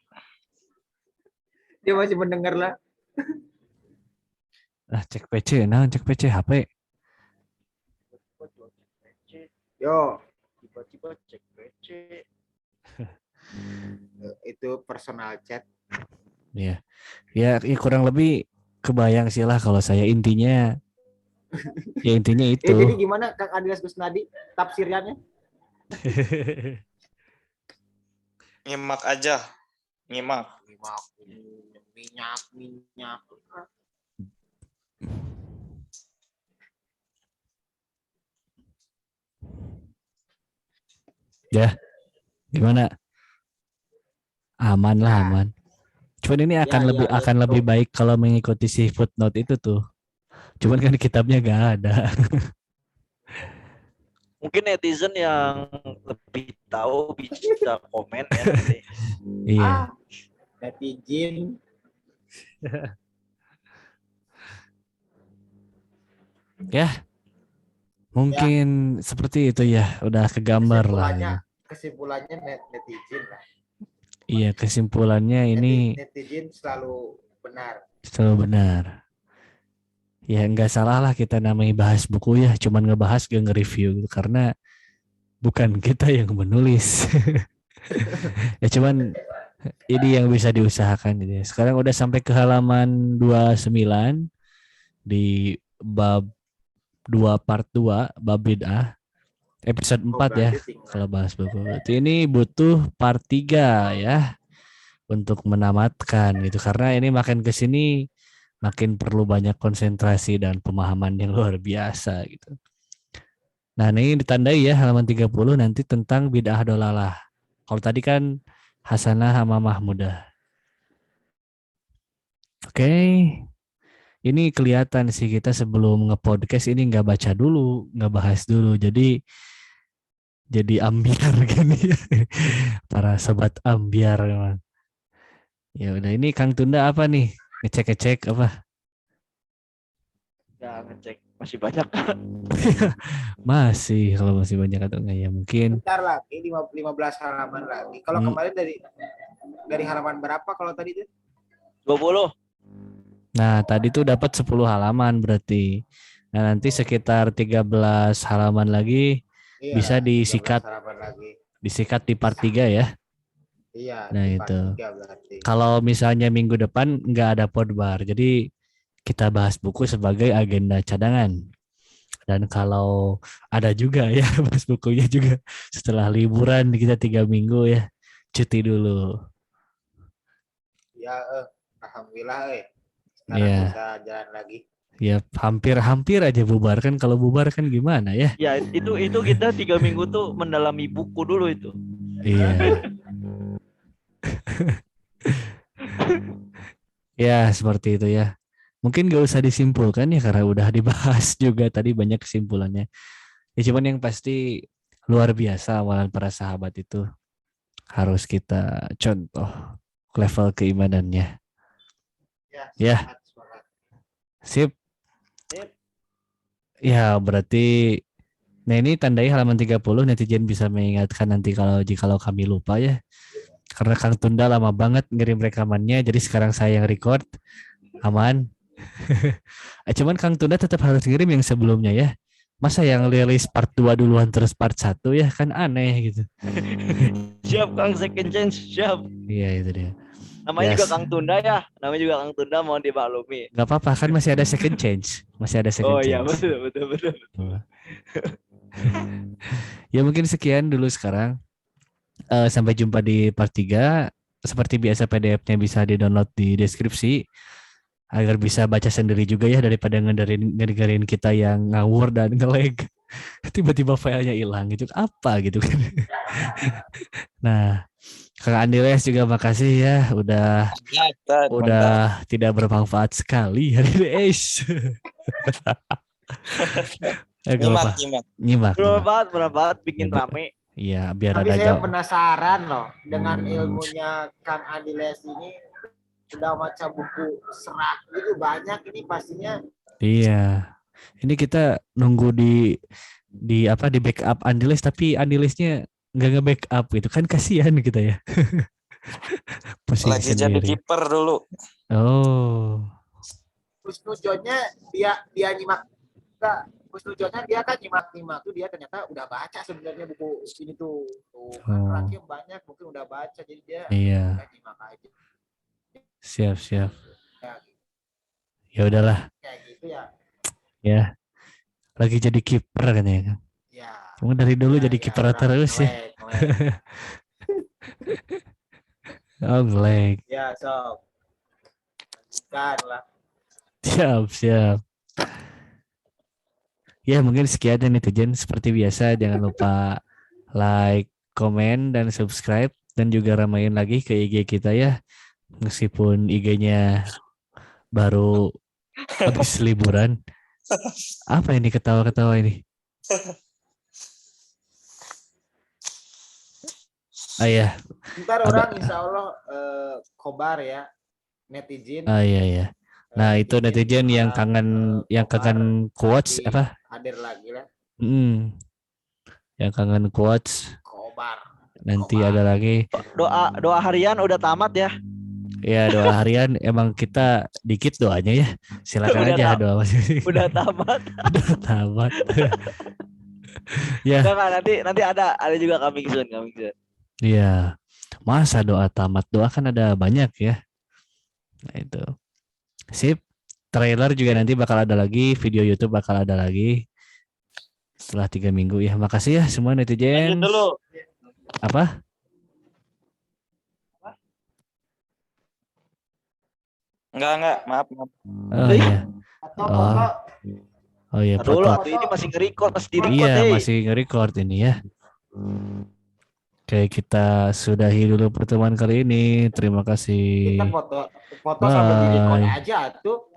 S3: Dia masih mendengar lah.
S1: Cek PC, nah cek PC HP.
S2: Tiba-tiba cek PC,
S3: Yo,
S2: tiba-tiba cek PC.
S3: itu personal chat.
S1: Ya, ya kurang lebih kebayang sih lah kalau saya intinya itu.
S3: Jadi gimana Kang Adilas Kusnadi tafsirannya?
S4: Nyimak aja. Nyimak.
S3: Minyak.
S1: Ya, gimana? Aman lah,
S3: Nah.
S1: aman. Cuman ini akan lebih baik kalau mengikuti si footnote itu tuh. Cuman kan kitabnya gak ada.
S2: Mungkin netizen yang lebih tahu bisa komen ya nanti.
S1: Iya.
S3: Netizen.
S1: Ya. Mungkin seperti itu ya. Udah kegambar lah. Gitu.
S3: Kesimpulannya netizen lah.
S1: Iya, kesimpulannya ini
S3: netizen selalu benar.
S1: selalu benar. Ya nggak salah lah kita namanya bahas buku ya, cuman ngebahas gak nge-review gitu, karena bukan kita yang menulis. Ya cuman ini yang bisa diusahakan gitu ya. Sekarang udah sampai ke halaman 29 di bab 2 part 2 bab bid'ah episode 4 ya kalau bahas buku. Berarti ini butuh part 3 ya untuk menamatkan gitu, karena ini makin ke sini makin perlu banyak konsentrasi dan pemahaman yang luar biasa gitu. Nah, ini ditandai ya halaman 30 nanti tentang bid'ah dolalah. Kalau tadi kan hasanah sama mahmudah. Oke. Ini kelihatan sih kita sebelum nge-podcast ini nggak baca dulu, nggak bahas dulu. Jadi ambiar kan ya. Para sobat ambiar memang. Ya udah, ini Kang Tunda apa nih? Ngecek apa?
S2: Nggak ngecek, masih banyak.
S1: Masih, kalau masih banyak atau enggak ya mungkin.
S3: Bentar lagi 15 halaman lagi. Kalau kemarin dari halaman berapa kalau tadi itu?
S2: 20.
S1: Nah, tadi tuh dapat 10 halaman berarti. Nah, nanti sekitar 13 halaman lagi bisa disikat. Disikat di part 3 ya.
S3: Iya,
S1: nah itu.
S3: Berarti.
S1: Kalau misalnya minggu depan nggak ada podbar, jadi kita bahas buku sebagai agenda cadangan. Dan kalau ada juga ya bahas bukunya juga setelah liburan kita 3 minggu ya, cuti dulu.
S3: Ya, alhamdulillah sekarang bisa jalan lagi.
S1: Ya hampir aja bubar kan, kalau bubar kan gimana ya?
S2: Ya itu kita 3 minggu tuh mendalami buku dulu itu.
S1: Iya. Ya seperti itu ya. Mungkin gak usah disimpulkan ya karena udah dibahas juga tadi banyak kesimpulannya. Ya cuman yang pasti luar biasa amalan para sahabat itu harus kita contoh level keimanannya. Ya. Sip. Ya berarti nah ini tandai halaman 30, netizen bisa mengingatkan nanti kalau kami lupa ya. Karena Kang Tunda lama banget ngirim rekamannya, jadi sekarang saya yang record. Aman. Cuman Kang Tunda tetap harus ngirim yang sebelumnya ya. Masa yang rilis part 2 duluan terus part 1 ya, kan aneh gitu.
S2: Siap Kang, second chance, siap.
S1: Iya itu dia.
S2: Namanya juga Kang Tunda ya. Namanya juga Kang Tunda, mohon dimaklumi.
S1: Gak apa-apa kan masih ada second chance. Masih ada second chance.
S2: Oh iya betul.
S1: Ya mungkin sekian dulu sekarang. Sampai jumpa di part 3. Seperti biasa PDF-nya bisa di-download di deskripsi agar bisa baca sendiri juga ya, daripada ngedengerin kita yang ngawur dan nge-lag. Tiba-tiba filenya hilang gitu. Apa gitu kan. Nah, Kang Andiles juga makasih ya udah
S4: Mantap.
S1: tidak bermanfaat sekali hari ini. Gak
S4: Nyimak,
S1: apa-apa.
S4: nyimak.
S1: Nyimak.
S2: Bener banget bikin
S1: Ya,
S2: rame.
S1: Iya, biar
S3: Tapi
S1: ada
S3: saya
S1: jawab.
S3: penasaran loh dengan ilmunya Kang Adiles ini, udah baca buku serat gitu banyak, ini pastinya
S1: Iya. Ini kita nunggu di apa di backup Andiles tapi Andilesnya nggak nge-backup gitu kan kasihan kita ya. Pusing
S4: Lagi jadi
S1: sendiri.
S4: kiper dulu.
S1: Oh.
S3: Husnujonnya dia nyimak, enggak, Husnujonnya dia kan nyimak tuh, dia ternyata udah baca sebenarnya buku ini tuh kan
S1: Oh.
S3: Rakim banyak mungkin udah baca, jadi dia
S1: Iya.
S3: udah nyimak aja
S1: Siap.
S3: ya,
S1: Ya udahlah
S3: kayak gitu ya.
S1: ya. Lagi jadi kiper kan ya.
S3: Ya,
S1: Kamu dari dulu
S3: ya,
S1: jadi
S3: ya,
S1: kiper
S3: orang
S1: terus ya.
S3: ngelek.
S1: Oh, ngelag.
S3: Ya, sob. Kan lah.
S1: Siap. Ya mungkin sekian ya netizen. Seperti biasa jangan lupa like, komen, dan subscribe. Dan juga ramain lagi ke IG kita ya. Meskipun IG-nya baru habis liburan. Apa ini ketawa-ketawa ini? Iya.
S3: Ntar orang insya Allah kobar ya netizen.
S1: Iya. Nah itu netizen yang
S3: Kobar
S1: kangen quotes
S3: nanti
S1: apa?
S3: hadir lagi lah.
S1: Yang kangen quotes
S3: Kobar.
S1: nanti
S3: Kobar.
S1: ada lagi.
S2: Doa harian udah tamat ya.
S1: Ya doa harian emang kita dikit doanya ya. Silakan
S2: Udah
S1: aja doa masing-masing.
S2: Udah tamat.
S1: Udah tamat. Ya.
S2: Enggak, nanti ada juga coming soon.
S1: Iya. Masa doa tamat? Doa kan ada banyak ya. Nah itu. Sip. Trailer juga nanti bakal ada lagi. Video YouTube bakal ada lagi. Setelah 3 minggu ya. Makasih ya semua netizen.
S2: Lanjut dulu.
S1: Apa?
S4: Enggak, maaf.
S1: Oh iya.
S3: Foto.
S1: Oh iya
S2: Dulu
S1: foto.
S2: ini masih nge-record, masih di-record
S1: Iya
S2: deh.
S1: masih nge-record ini ya. Oke kita sudahi dulu pertemuan kali ini. Terima kasih.
S3: Kita foto sambil di record aja tuh.